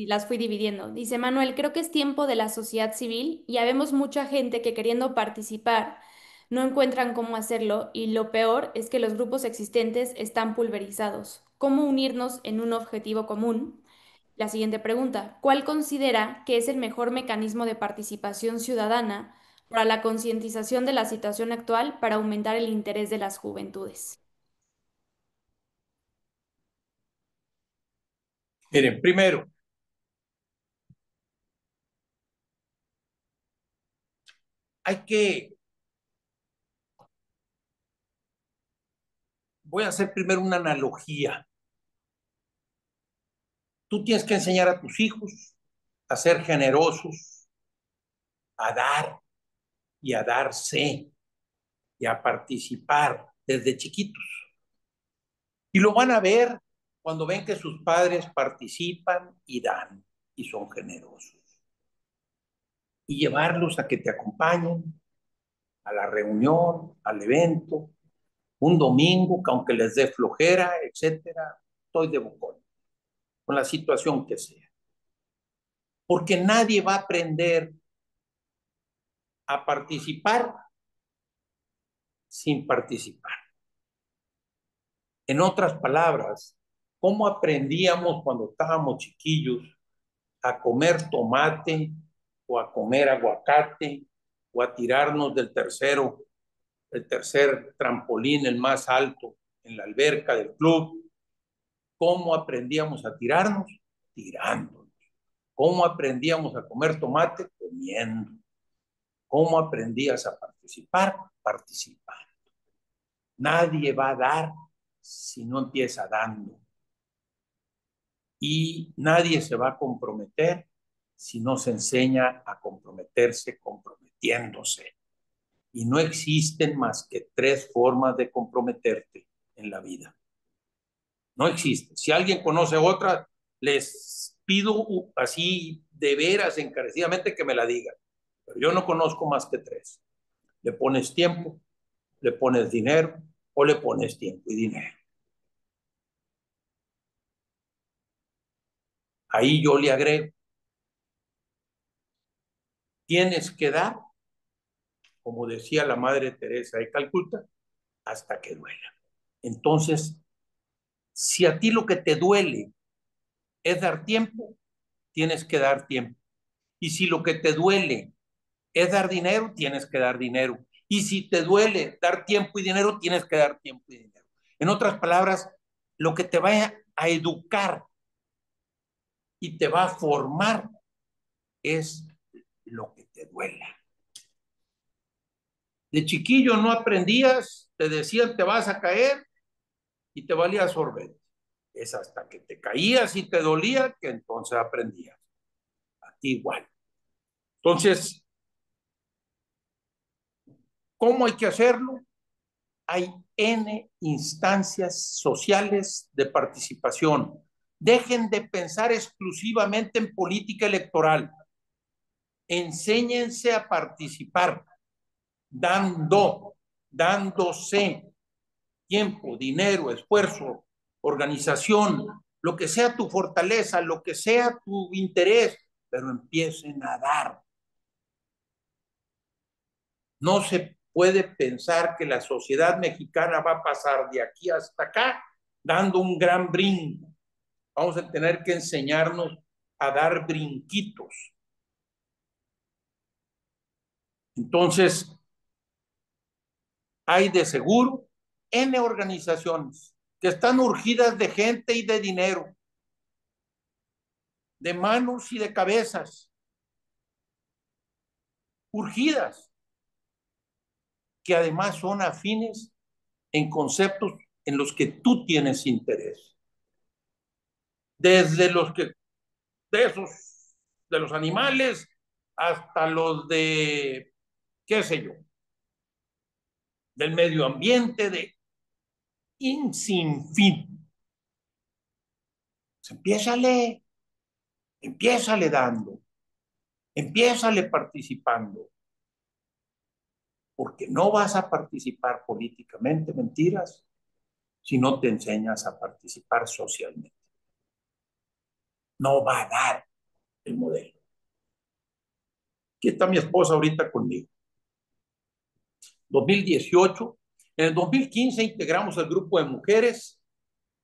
las fui dividiendo. Dice Manuel, creo que es tiempo de la sociedad civil. Ya vemos mucha gente que queriendo participar no encuentran cómo hacerlo y lo peor es que los grupos existentes están pulverizados. ¿Cómo unirnos en un objetivo común? La siguiente pregunta, ¿cuál considera que es el mejor mecanismo de participación ciudadana para la concientización de la situación actual para aumentar el interés de las juventudes? Miren, primero, voy a hacer primero una analogía. Tú tienes que enseñar a tus hijos a ser generosos, a dar y a darse y a participar desde chiquitos. Y lo van a ver cuando ven que sus padres participan y dan y son generosos. Y llevarlos a que te acompañen a la reunión, al evento, un domingo, que aunque les dé flojera, etcétera, estoy de bocón, con la situación que sea. Porque nadie va a aprender a participar sin participar. En otras palabras, ¿cómo aprendíamos cuando estábamos chiquillos a comer tomate o a comer aguacate o a tirarnos el tercer trampolín, el más alto, en la alberca del club? ¿Cómo aprendíamos a tirarnos? Tirándonos. ¿Cómo aprendíamos a comer tomate? Comiendo. ¿Cómo aprendías a participar? Participar. Nadie va a dar si no empieza dando. Y nadie se va a comprometer si no se enseña a comprometerse comprometiéndose. Y no existen más que tres formas de comprometerte en la vida. No existe. Si alguien conoce otra, les pido así de veras, encarecidamente, que me la digan. Pero yo no conozco más que tres. Le pones tiempo, le pones dinero o le pones tiempo y dinero. Ahí yo le agrego, tienes que dar, como decía la Madre Teresa de Calcuta, hasta que duela. Entonces, si a ti lo que te duele es dar tiempo, tienes que dar tiempo. Y si lo que te duele es dar dinero, tienes que dar dinero. Y si te duele dar tiempo y dinero, tienes que dar tiempo y dinero. En otras palabras, lo que te va a educar y te va a formar es lo que te duela. De chiquillo no aprendías, te decían te vas a caer y te valía sorbete. Es hasta que te caías y te dolía que entonces aprendías. A ti igual. Entonces, ¿cómo hay que hacerlo? Hay N instancias sociales de participación. Dejen de pensar exclusivamente en política electoral. Enséñense a participar, dándose tiempo, dinero, esfuerzo, organización, lo que sea tu fortaleza, lo que sea tu interés, pero empiecen a dar. No se puede pensar que la sociedad mexicana va a pasar de aquí hasta acá dando un gran brinco. Vamos a tener que enseñarnos a dar brinquitos. Entonces, hay de seguro N organizaciones que están urgidas de gente y de dinero, de manos y de cabezas, urgidas, que además son afines en conceptos en los que tú tienes interés. Desde los que, de esos, de los animales, hasta los de, qué sé yo, del medio ambiente, de un sinfín. Pues empiézale dando, empiézale participando, porque no vas a participar políticamente, mentiras, si no te enseñas a participar socialmente. No va a dar el modelo. Aquí está mi esposa ahorita conmigo. 2018, en el 2015 integramos el grupo de mujeres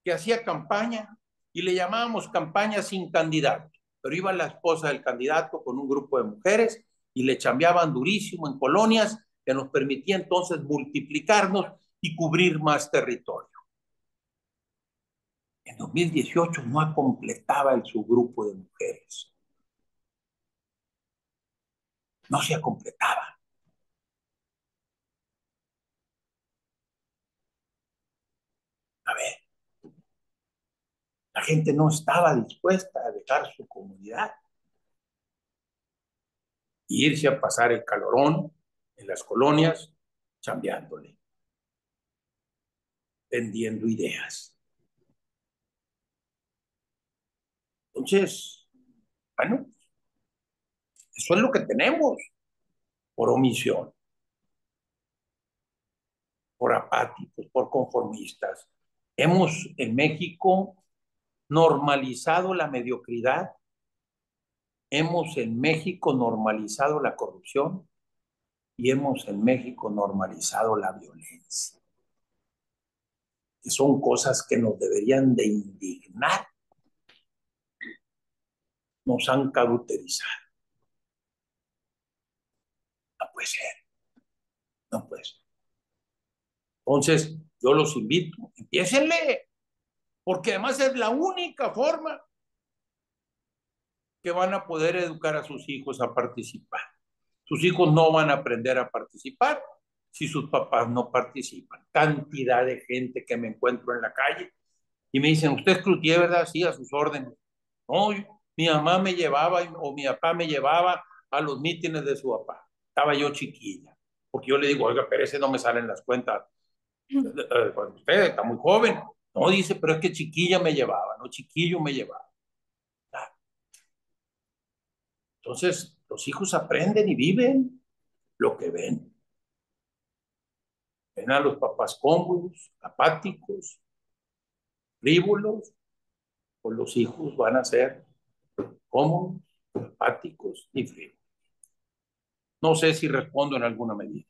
que hacía campaña y le llamábamos campaña sin candidato, pero iba la esposa del candidato con un grupo de mujeres y le chambeaban durísimo en colonias que nos permitía entonces multiplicarnos y cubrir más territorio. En 2018 no completaba el subgrupo de mujeres. No se completaba. A ver, la gente no estaba dispuesta a dejar su comunidad e irse a pasar el calorón en las colonias, chambeándole, vendiendo ideas. Entonces, bueno, eso es lo que tenemos por omisión, por apáticos, por conformistas. Hemos en México normalizado la mediocridad, hemos en México normalizado la corrupción y hemos en México normalizado la violencia, que son cosas que nos deberían de indignar, nos han cauterizado. No puede ser, no puede ser. Entonces, yo los invito, empiécenle, porque además es la única forma que van a poder educar a sus hijos a participar. Sus hijos no van a aprender a participar si sus papás no participan. Cantidad de gente que me encuentro en la calle y me dicen, ¿usted es Cloutier, verdad? Sí, a sus órdenes. No, mi mamá me llevaba o mi papá me llevaba a los mítines de su papá. Estaba yo chiquilla. Porque yo le digo, oiga, pero ese no me salen las cuentas. Usted está muy joven. No, dice, pero es que chiquilla me llevaba, no chiquillo me llevaba. Entonces, los hijos aprenden y viven lo que ven. Ven a los papás cómodos, apáticos, frívolos, pues los hijos van a ser cómodos, apáticos y frívolos. No sé si respondo en alguna medida.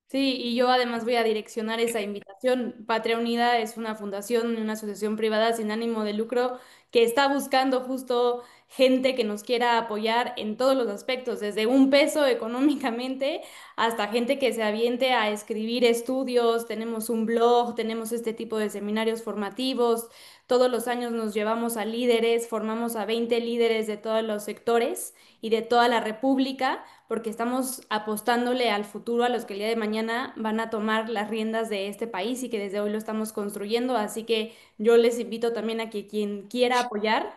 Sí, y yo además voy a direccionar esa invitación. Patria Unida es una fundación, una asociación privada sin ánimo de lucro que está buscando justo gente que nos quiera apoyar en todos los aspectos, desde un peso económicamente hasta gente que se aviente a escribir estudios. Tenemos un blog, tenemos este tipo de seminarios formativos. Todos los años nos llevamos a líderes, formamos a 20 líderes de todos los sectores y de toda la República porque estamos apostándole al futuro a los que el día de mañana van a tomar las riendas de este país y que desde hoy lo estamos construyendo. Así que yo les invito también a que quien quiera apoyar,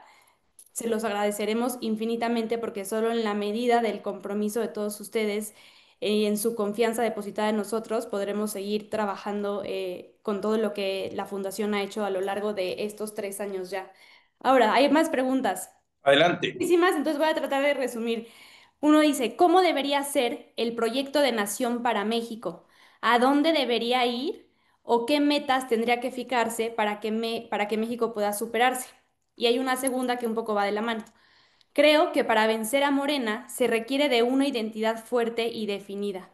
se los agradeceremos infinitamente porque solo en la medida del compromiso de todos ustedes y en su confianza depositada en nosotros podremos seguir trabajando con todo lo que la Fundación ha hecho a lo largo de estos 3 años ya. Ahora, hay más preguntas. Adelante. Muchísimas, entonces voy a tratar de resumir. Uno dice, ¿cómo debería ser el proyecto de nación para México? ¿A dónde debería ir? ¿O qué metas tendría que fijarse para que México pueda superarse? Y hay una segunda que un poco va de la mano. Creo que para vencer a Morena se requiere de una identidad fuerte y definida.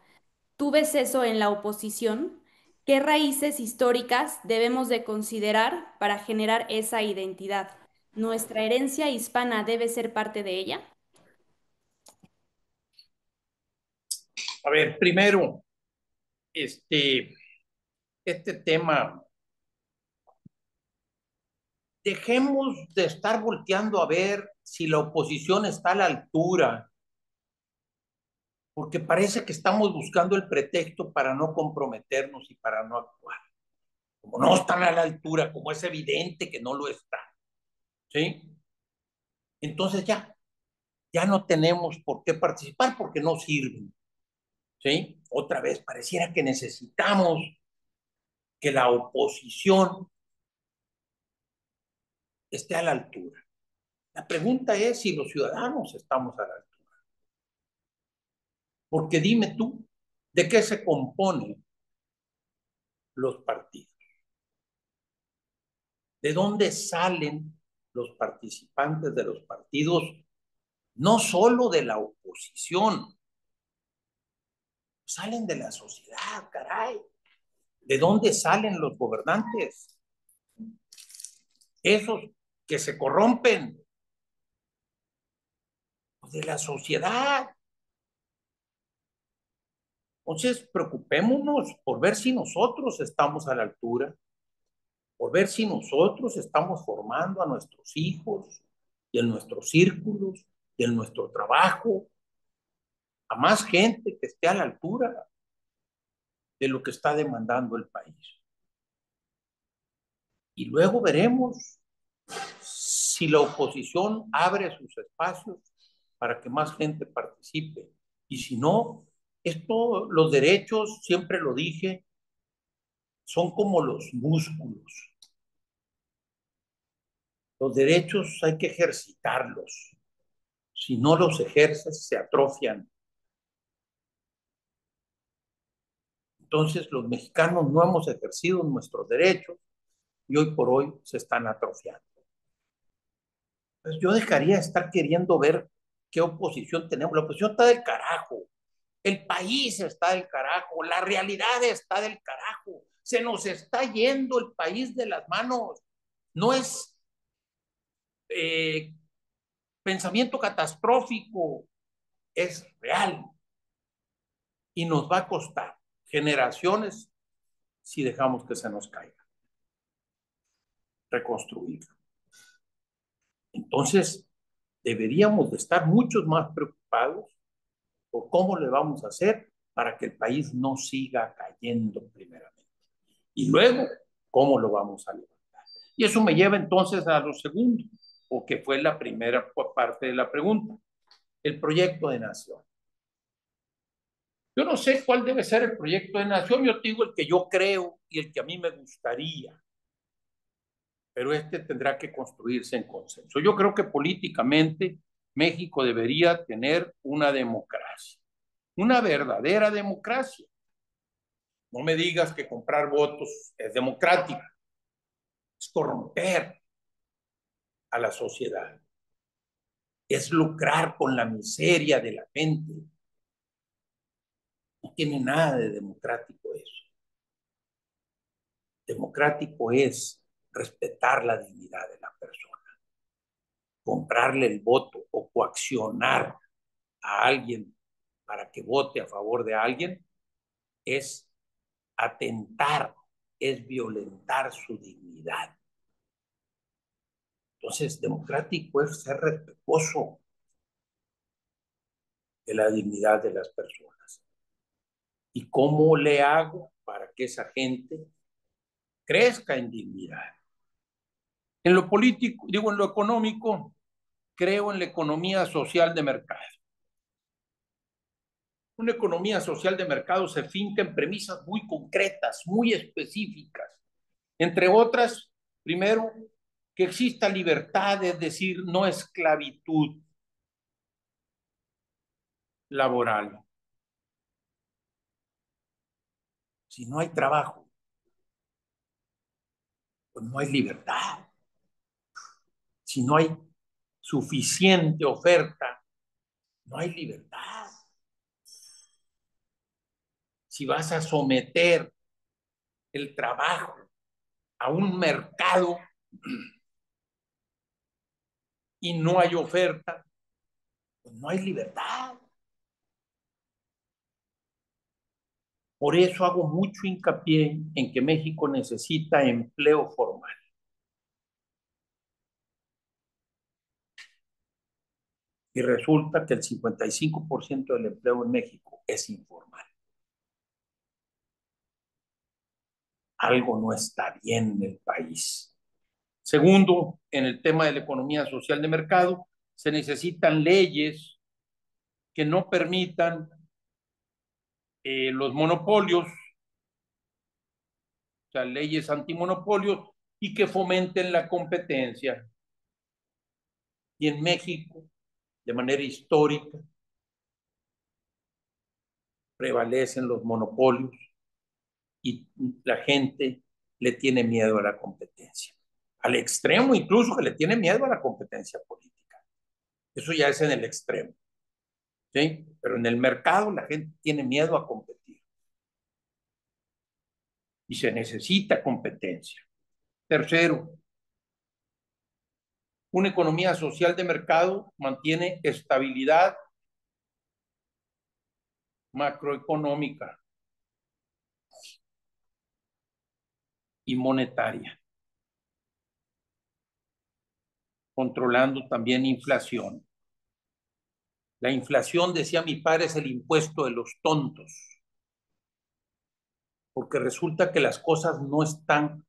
¿Tú ves eso en la oposición? ¿Qué raíces históricas debemos de considerar para generar esa identidad? ¿Nuestra herencia hispana debe ser parte de ella? A ver, primero, este tema, dejemos de estar volteando a ver si la oposición está a la altura, porque parece que estamos buscando el pretexto para no comprometernos y para no actuar. Como no están a la altura, como es evidente que no lo están, ¿sí? Entonces ya no tenemos por qué participar porque no sirven. ¿sí? Otra vez, pareciera que necesitamos que la oposición esté a la altura. La pregunta es si los ciudadanos estamos a la altura. Porque dime tú, ¿de qué se componen los partidos? ¿De dónde salen los participantes de los partidos? No solo de la oposición, salen de la sociedad, caray. ¿De dónde salen los gobernantes? Esos que se corrompen, pues de la sociedad. Entonces, preocupémonos por ver si nosotros estamos a la altura, por ver si nosotros estamos formando a nuestros hijos y en nuestros círculos y en nuestro trabajo a más gente que esté a la altura de lo que está demandando el país. Y luego veremos si la oposición abre sus espacios para que más gente participe. Y si no, los derechos, siempre lo dije, son como los músculos. Los derechos hay que ejercitarlos. Si no los ejerces, se atrofian. Entonces, los mexicanos no hemos ejercido nuestros derechos y hoy por hoy se están atrofiando. Pues yo dejaría de estar queriendo ver qué oposición tenemos. La oposición está del carajo. El país está del carajo. La realidad está del carajo. Se nos está yendo el país de las manos. No es pensamiento catastrófico, es real. Y nos va a costar generaciones si dejamos que se nos caiga. Reconstruir. Entonces, deberíamos de estar muchos más preocupados por cómo le vamos a hacer para que el país no siga cayendo primeramente. Y luego, cómo lo vamos a levantar. Y eso me lleva entonces a lo segundo, o que fue la primera parte de la pregunta, el proyecto de nación. Yo no sé cuál debe ser el proyecto de nación, yo te digo el que yo creo y el que a mí me gustaría, pero este tendrá que construirse en consenso. Yo creo que políticamente México debería tener una democracia, una verdadera democracia. No me digas que comprar votos es democrático, es corromper a la sociedad, es lucrar con la miseria de la gente. No tiene nada de democrático eso. Democrático es respetar la dignidad de la persona. Comprarle el voto o coaccionar a alguien para que vote a favor de alguien es atentar, es violentar su dignidad. Entonces, democrático es ser respetuoso de la dignidad de las personas. ¿Y cómo le hago para que esa gente crezca en dignidad? En lo político, digo en lo económico, creo en la economía social de mercado. Una economía social de mercado se finca en premisas muy concretas, muy específicas. Entre otras, primero, que exista libertad, es decir, no esclavitud laboral. Si no hay trabajo, pues no hay libertad. Si no hay suficiente oferta, no hay libertad. Si vas a someter el trabajo a un mercado y no hay oferta, pues no hay libertad. Por eso hago mucho hincapié en que México necesita empleo formal. Y resulta que el 55% del empleo en México es informal. Algo no está bien en el país. Segundo, en el tema de la economía social de mercado, se necesitan leyes que no permitan los monopolios, o sea, leyes antimonopolios y que fomenten la competencia. Y en México, de manera histórica, prevalecen los monopolios y la gente le tiene miedo a la competencia. Al extremo incluso que le tiene miedo a la competencia política. Eso ya es en el extremo. ¿Sí? Pero en el mercado la gente tiene miedo a competir. Y se necesita competencia. Tercero, una economía social de mercado mantiene estabilidad macroeconómica y monetaria, controlando también inflación. La inflación, decía mi padre, es el impuesto de los tontos, porque resulta que las cosas no están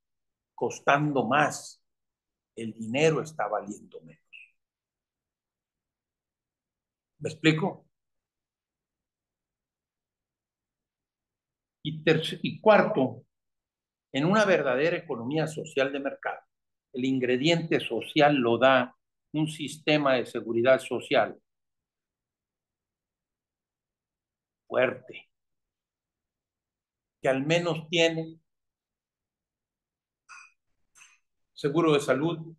costando más, el dinero está valiendo menos. ¿Me explico? Y cuarto, en una verdadera economía social de mercado, el ingrediente social lo da un sistema de seguridad social fuerte, que al menos tiene seguro de salud,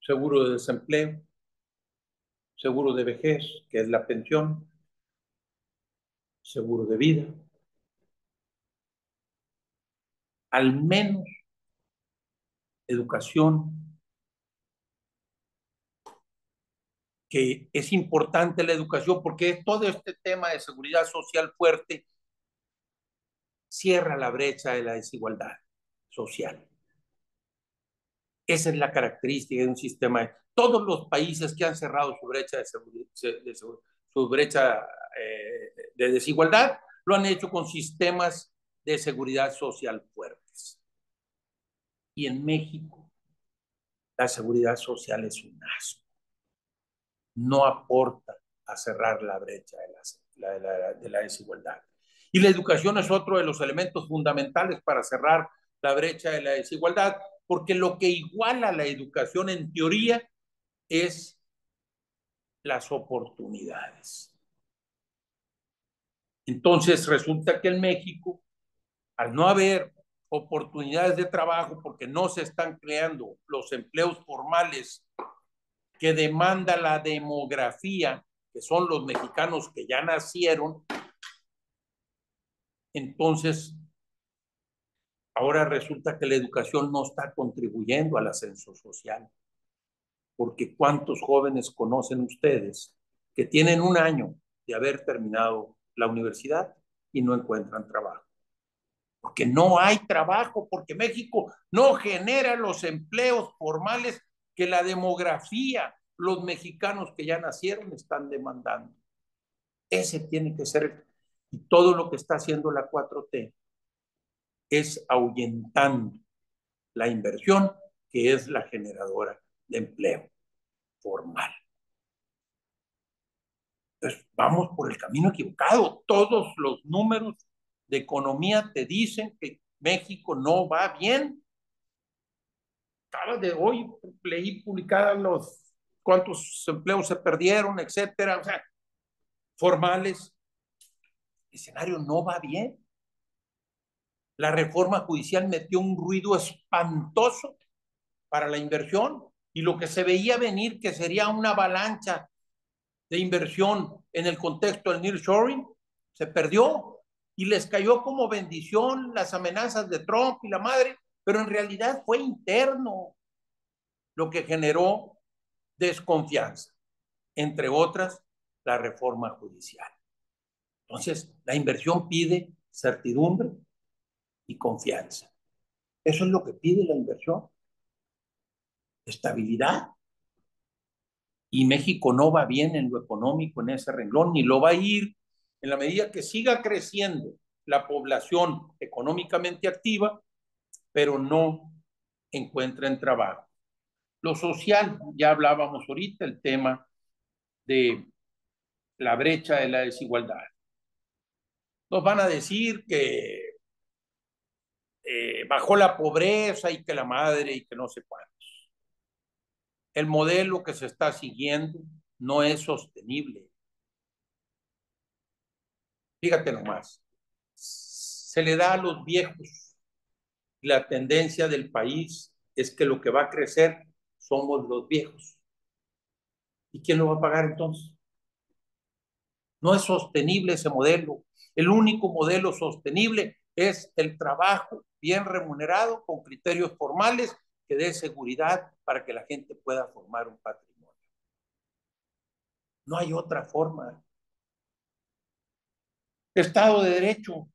seguro de desempleo, seguro de vejez, que es la pensión, seguro de vida, al menos educación, que es importante la educación porque todo este tema de seguridad social fuerte cierra la brecha de la desigualdad social. Esa es la característica de un sistema. Todos los países que han cerrado su brecha su brecha de desigualdad lo han hecho con sistemas de seguridad social fuertes. Y en México la seguridad social es un asco. No aporta a cerrar la brecha de la desigualdad. Y la educación es otro de los elementos fundamentales para cerrar la brecha de la desigualdad, porque lo que iguala la educación en teoría es las oportunidades. Entonces resulta que en México, al no haber oportunidades de trabajo, porque no se están creando los empleos formales que demanda la demografía, que son los mexicanos que ya nacieron, entonces ahora resulta que la educación no está contribuyendo al ascenso social. Porque ¿cuántos jóvenes conocen ustedes que tienen un año de haber terminado la universidad y no encuentran trabajo? Porque no hay trabajo, porque México no genera los empleos formales que la demografía, los mexicanos que ya nacieron están demandando. Ese tiene que ser, y todo lo que está haciendo la 4T es ahuyentando la inversión que es la generadora de empleo formal. Entonces, vamos por el camino equivocado. Todos los números de economía te dicen que México no va bien. Cada de hoy leí publicadas los cuántos empleos se perdieron, etcétera, o sea, formales. El escenario no va bien. La reforma judicial metió un ruido espantoso para la inversión y lo que se veía venir que sería una avalancha de inversión en el contexto del nearshoring se perdió y les cayó como bendición las amenazas de Trump y la madre, pero en realidad fue interno lo que generó desconfianza, entre otras la reforma judicial. Entonces, la inversión pide certidumbre y confianza. Eso es lo que pide la inversión, estabilidad. Y México no va bien en lo económico en ese renglón, ni lo va a ir en la medida que siga creciendo la población económicamente activa, pero no encuentren trabajo. Lo social, ya hablábamos ahorita, el tema de la brecha de la desigualdad. Nos van a decir que bajó la pobreza y que la madre y que no sé cuántos. El modelo que se está siguiendo no es sostenible. Fíjate nomás, se le da a los viejos. La tendencia del país es que lo que va a crecer somos los viejos. ¿Y quién lo va a pagar entonces? No es sostenible ese modelo. El único modelo sostenible es el trabajo bien remunerado con criterios formales que dé seguridad para que la gente pueda formar un patrimonio. No hay otra forma. Estado de Derecho,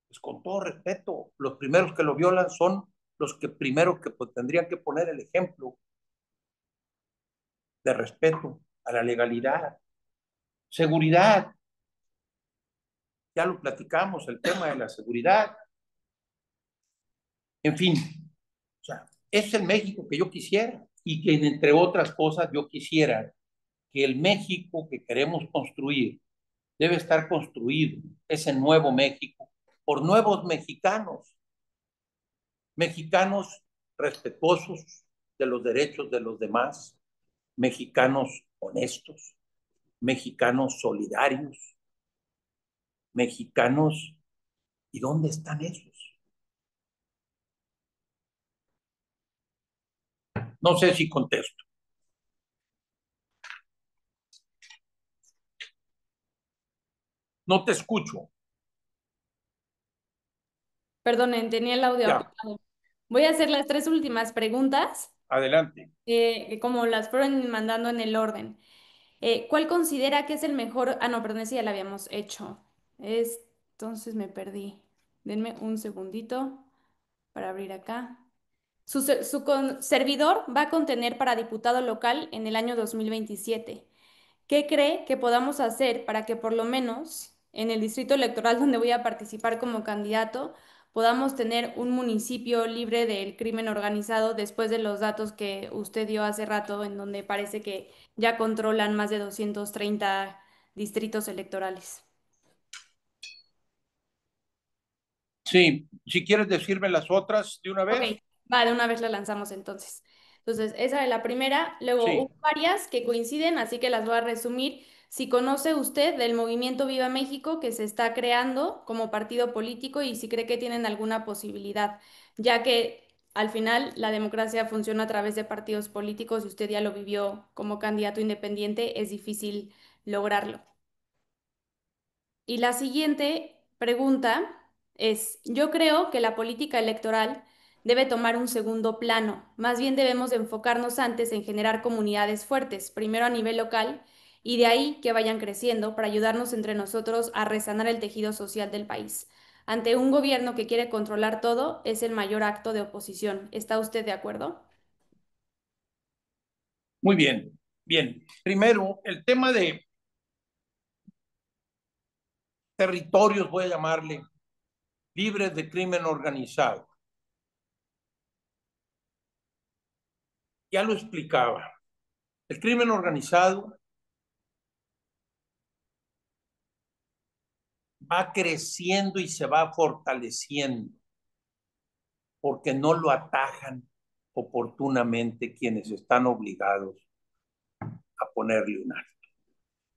pues con todo respeto, los primeros que lo violan son los que primero que pues, tendrían que poner el ejemplo de respeto a la legalidad. Seguridad, ya lo platicamos, el tema de la seguridad. En fin, o sea, es el México que yo quisiera y que entre otras cosas yo quisiera que el México que queremos construir debe estar construido, ese nuevo México, por nuevos mexicanos, mexicanos respetuosos de los derechos de los demás, mexicanos honestos, mexicanos solidarios, mexicanos. ¿Y dónde están esos? No sé si contesto. No te escucho. Perdonen, tenía el audio Ya, apagado. Voy a hacer las tres últimas preguntas, adelante. como las fueron mandando en el orden. ¿Cuál considera que es el mejor? Ah, no, perdón, esa ya la habíamos hecho. Entonces me perdí. Denme un segundito para abrir acá. Servidor va a contener para diputado local en el año 2027. ¿Qué cree que podamos hacer para que por lo menos en el distrito electoral donde voy a participar como candidato podamos tener un municipio libre del crimen organizado después de los datos que usted dio hace rato, en donde parece que ya controlan más de 230 distritos electorales? Sí, si quieres decirme las otras de una Ok, vez. va, de una vez la lanzamos entonces. Entonces, esa es la primera. Luego Sí, hubo varias que coinciden, así que las voy a resumir. Si conoce usted del movimiento Viva México que se está creando como partido político y si cree que tienen alguna posibilidad, ya que al final la democracia funciona a través de partidos políticos y usted ya lo vivió como candidato independiente, es difícil lograrlo. Y la siguiente pregunta es, yo creo que la política electoral debe tomar un segundo plano. Más bien debemos de enfocarnos antes en generar comunidades fuertes, primero a nivel local y de ahí que vayan creciendo para ayudarnos entre nosotros a resanar el tejido social del país. Ante un gobierno que quiere controlar todo, es el mayor acto de oposición. ¿Está usted de acuerdo? muy bien. Bien, primero, el tema de territorios, voy a llamarle, libres de crimen organizado. Ya lo explicaba. El crimen organizado va creciendo y se va fortaleciendo porque no lo atajan oportunamente quienes están obligados a ponerle un alto.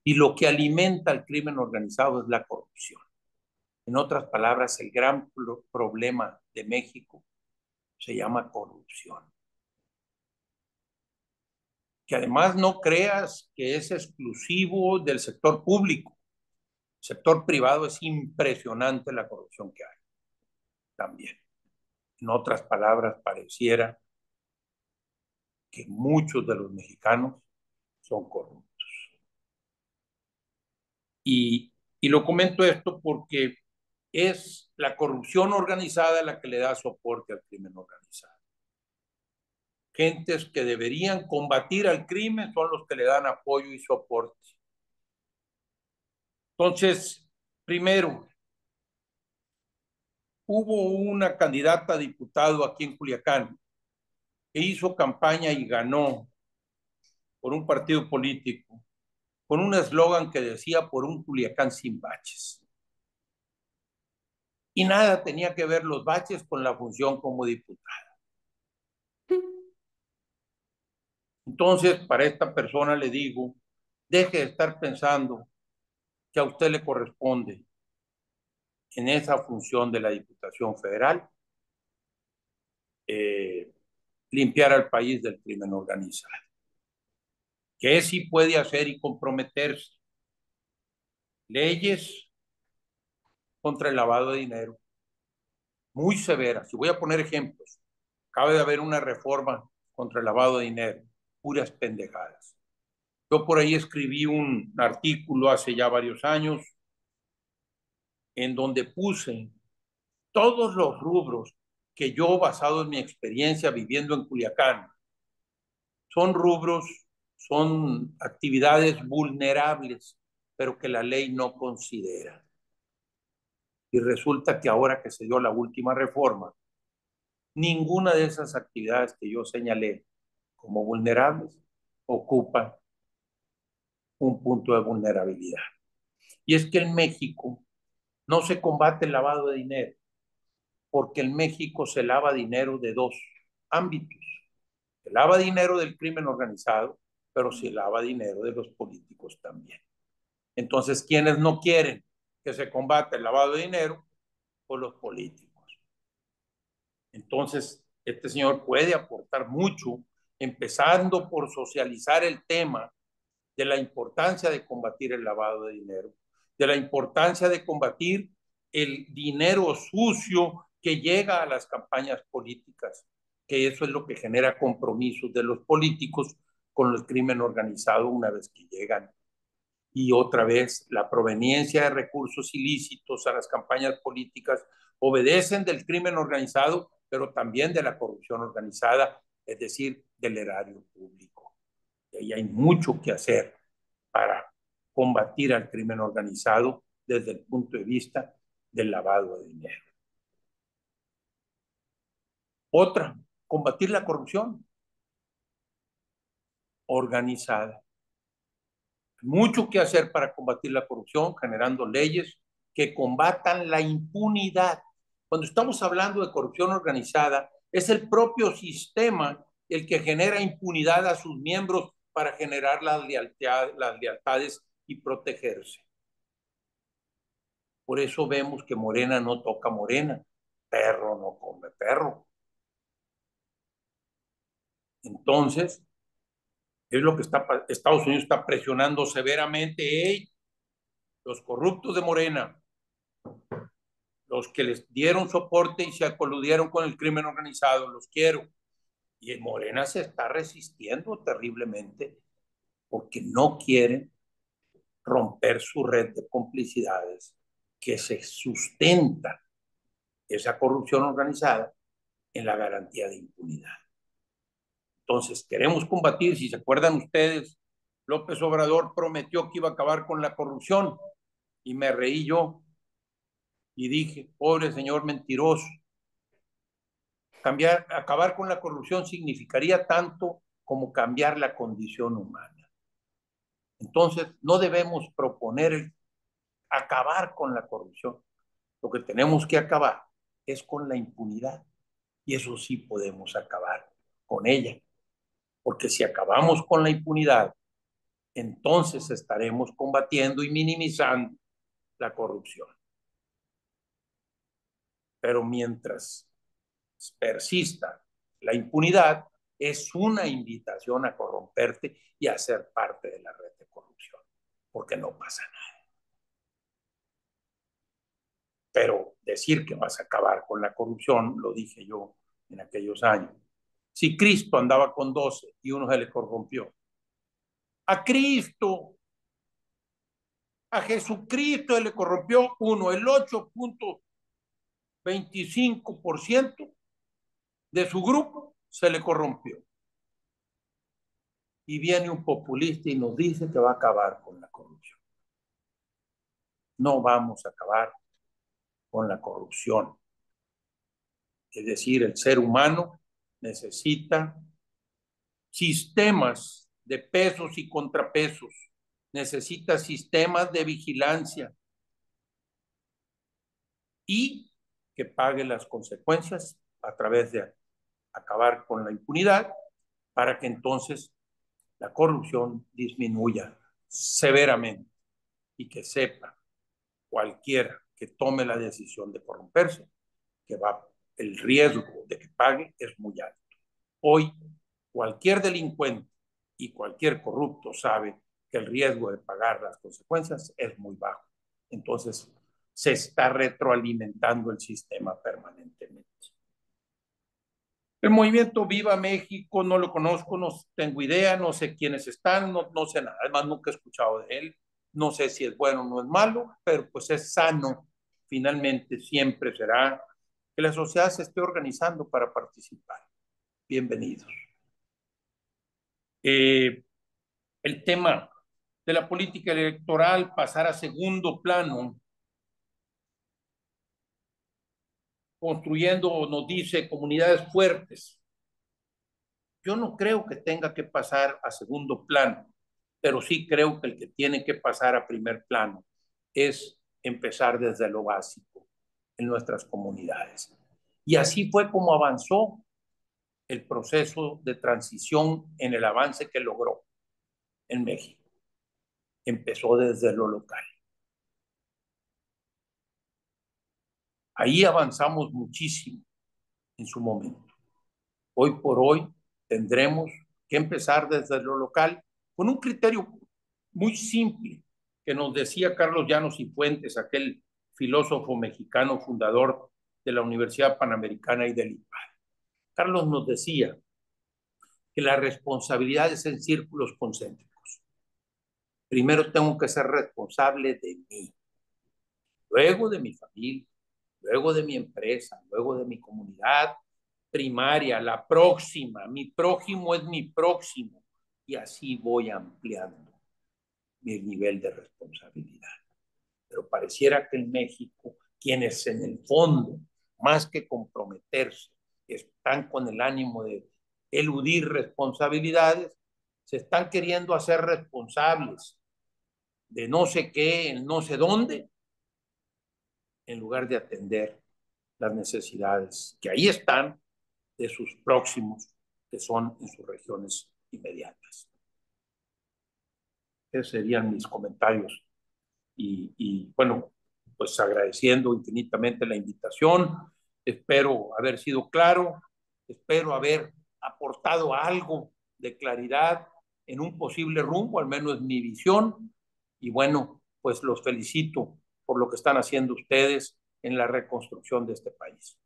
Y lo que alimenta el crimen organizado es la corrupción. En otras palabras, el gran problema de México se llama corrupción. Que además no creas que es exclusivo del sector público. El sector privado es impresionante la corrupción que hay también. En otras palabras, pareciera que muchos de los mexicanos son corruptos. Y lo comento esto porque es la corrupción organizada la que le da soporte al crimen organizado. Gentes que deberían combatir al crimen son los que le dan apoyo y soporte. Entonces, primero, hubo una candidata a diputado aquí en Culiacán que hizo campaña y ganó por un partido político con un eslogan que decía por un Culiacán sin baches. Y nada tenía que ver los baches con la función como diputado. Entonces, para esta persona le digo, deje de estar pensando que a usted le corresponde en esa función de la Diputación Federal limpiar al país del crimen organizado. Que sí puede hacer y comprometerse leyes contra el lavado de dinero muy severas. Y voy a poner ejemplos. Acaba de haber una reforma contra el lavado de dinero, puras pendejadas. Yo por ahí escribí un artículo hace ya varios años en donde puse todos los rubros que yo, basado en mi experiencia viviendo en Culiacán, son rubros, son actividades vulnerables, pero que la ley no considera. Y resulta que ahora que se dio la última reforma, ninguna de esas actividades que yo señalé como vulnerables ocupa un punto de vulnerabilidad. Y es que en México no se combate el lavado de dinero, porque en México se lava dinero de dos ámbitos. Se lava dinero del crimen organizado, pero se lava dinero de los políticos también. Entonces, ¿quiénes no quieren que se combate el lavado de dinero? Pues los políticos. Entonces, este señor puede aportar mucho, empezando por socializar el tema de la importancia de combatir el lavado de dinero, de la importancia de combatir el dinero sucio que llega a las campañas políticas, que eso es lo que genera compromisos de los políticos con el crimen organizado una vez que llegan. Y otra vez, la proveniencia de recursos ilícitos a las campañas políticas obedecen del crimen organizado, pero también de la corrupción organizada, es decir, del erario público. Y ahí hay mucho que hacer para combatir al crimen organizado desde el punto de vista del lavado de dinero. Otra, combatir la corrupción organizada. Mucho que hacer para combatir la corrupción, generando leyes que combatan la impunidad. Cuando estamos hablando de corrupción organizada, es el propio sistema el que genera impunidad a sus miembros para generar las lealtades y protegerse. Por eso vemos que Morena no toca Morena, perro no come perro. Entonces, es lo que Estados Unidos está presionando severamente. Hey, los corruptos de Morena, los que les dieron soporte y se coludieron con el crimen organizado, los quiero. Y Morena se está resistiendo terriblemente porque no quieren romper su red de complicidades que se sustenta esa corrupción organizada en la garantía de impunidad. Entonces, queremos combatir, si se acuerdan ustedes, López Obrador prometió que iba a acabar con la corrupción y me reí yo y dije, pobre señor mentiroso, acabar con la corrupción significaría tanto como cambiar la condición humana. Entonces, no debemos proponer acabar con la corrupción. Lo que tenemos que acabar es con la impunidad. Y eso sí podemos acabar con ella. Porque si acabamos con la impunidad, entonces estaremos combatiendo y minimizando la corrupción. Pero mientras persista la impunidad, es una invitación a corromperte y a ser parte de la red de corrupción, porque no pasa nada. Pero decir que vas a acabar con la corrupción, lo dije yo en aquellos años. Si Cristo andaba con 12 y uno se le corrompió, a Cristo, a Jesucristo se le corrompió uno, el 8.25% de su grupo se le corrompió. Y viene un populista y nos dice que va a acabar con la corrupción. No vamos a acabar con la corrupción. Es decir, el ser humano necesita sistemas de pesos y contrapesos necesita sistemas de vigilancia y que pague las consecuencias a través de acabar con la impunidad para que entonces la corrupción disminuya severamente y que sepa cualquiera que tome la decisión de corromperse que va, el riesgo de que pague es muy alto. Hoy, cualquier delincuente y cualquier corrupto sabe que el riesgo de pagar las consecuencias es muy bajo. Entonces, se está retroalimentando el sistema permanentemente. El movimiento Viva México no lo conozco, no tengo idea, no sé quiénes están, no sé nada. Además, nunca he escuchado de él. No sé si es bueno o no es malo, pero pues es sano. Finalmente, siempre será que la sociedad se esté organizando para participar. Bienvenidos. El tema de la política electoral pasar a segundo plano, construyendo, nos dice, comunidades fuertes. Yo no creo que tenga que pasar a segundo plano, pero sí creo que el que tiene que pasar a primer plano es empezar desde lo básico en nuestras comunidades. Y así fue como avanzó el proceso de transición en el avance que logró en México. Empezó desde lo local. Ahí avanzamos muchísimo en su momento. Hoy por hoy tendremos que empezar desde lo local con un criterio muy simple que nos decía Carlos Llanos y Fuentes, aquel filósofo mexicano fundador de la Universidad Panamericana y del IPAD. Carlos nos decía que la responsabilidad es en círculos concéntricos. Primero tengo que ser responsable de mí, luego de mi familia, luego de mi empresa, luego de mi comunidad primaria, la próxima, mi prójimo es mi próximo, y así voy ampliando mi nivel de responsabilidad. Pero pareciera que en México, quienes en el fondo, más que comprometerse, están con el ánimo de eludir responsabilidades, se están queriendo hacer responsables de no sé qué, en no sé dónde, en lugar de atender las necesidades que ahí están de sus próximos, que son en sus regiones inmediatas. Esos serían mis comentarios bueno, pues agradeciendo infinitamente la invitación. Espero haber sido claro, espero haber aportado algo de claridad en un posible rumbo, al menos mi visión. Y bueno, pues los felicito por lo que están haciendo ustedes en la reconstrucción de este país.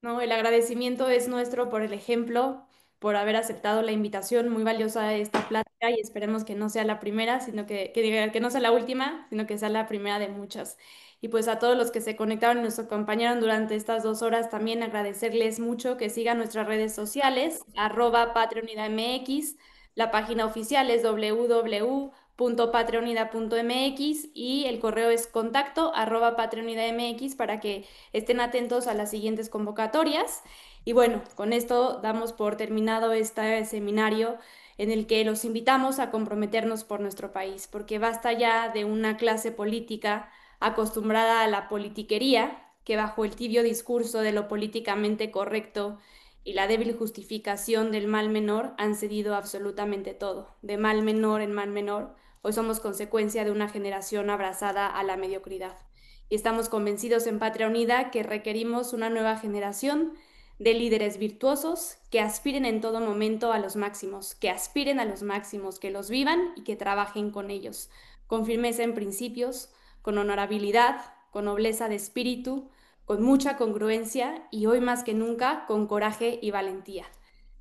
No, el agradecimiento es nuestro por el ejemplo, por haber aceptado la invitación muy valiosa de esta plática y esperemos que no sea la primera, sino que no sea la última, sino que sea la primera de muchas. Y pues a todos los que se conectaron y nos acompañaron durante estas 2 horas, también agradecerles mucho que sigan nuestras redes sociales, @patreonidadmx, la página oficial es www.patreonida.mx y el correo es contacto@patreonidadmx para que estén atentos a las siguientes convocatorias. Y bueno, con esto damos por terminado este seminario en el que los invitamos a comprometernos por nuestro país, porque basta ya de una clase política acostumbrada a la politiquería, que bajo el tibio discurso de lo políticamente correcto y la débil justificación del mal menor han cedido absolutamente todo, de mal menor en mal menor. Hoy somos consecuencia de una generación abrazada a la mediocridad y estamos convencidos en Patria Unida que requerimos una nueva generación de líderes virtuosos que aspiren en todo momento a los máximos, que aspiren a los máximos, que los vivan y que trabajen con ellos, con firmeza en principios, con honorabilidad, con nobleza de espíritu, con mucha congruencia y hoy más que nunca con coraje y valentía.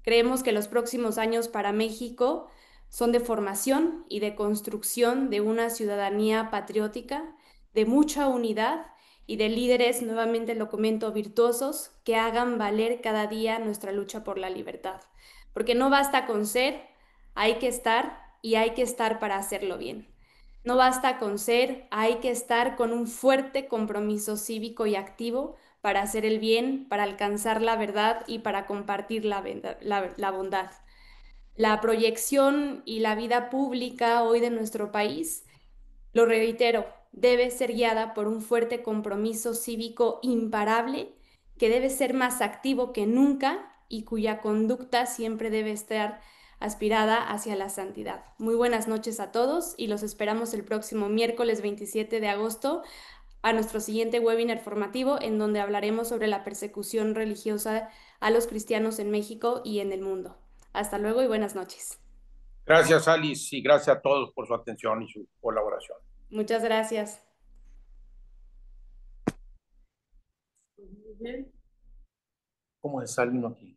Creemos que los próximos años para México son de formación y de construcción de una ciudadanía patriótica de mucha unidad y de líderes, nuevamente lo comento, virtuosos, que hagan valer cada día nuestra lucha por la libertad. Porque no basta con ser, hay que estar y hay que estar para hacerlo bien. No basta con ser, hay que estar con un fuerte compromiso cívico y activo para hacer el bien, para alcanzar la verdad y para compartir la bondad. la proyección y la vida pública hoy de nuestro país, lo reitero, debe ser guiada por un fuerte compromiso cívico imparable que debe ser más activo que nunca y cuya conducta siempre debe estar aspirada hacia la santidad. Muy buenas noches a todos y los esperamos el próximo miércoles 27 de agosto a nuestro siguiente webinar formativo en donde hablaremos sobre la persecución religiosa a los cristianos en México y en el mundo. Hasta luego y buenas noches. Gracias, Alice, y gracias a todos por su atención y su colaboración. Muchas gracias. ¿Cómo es alguien aquí?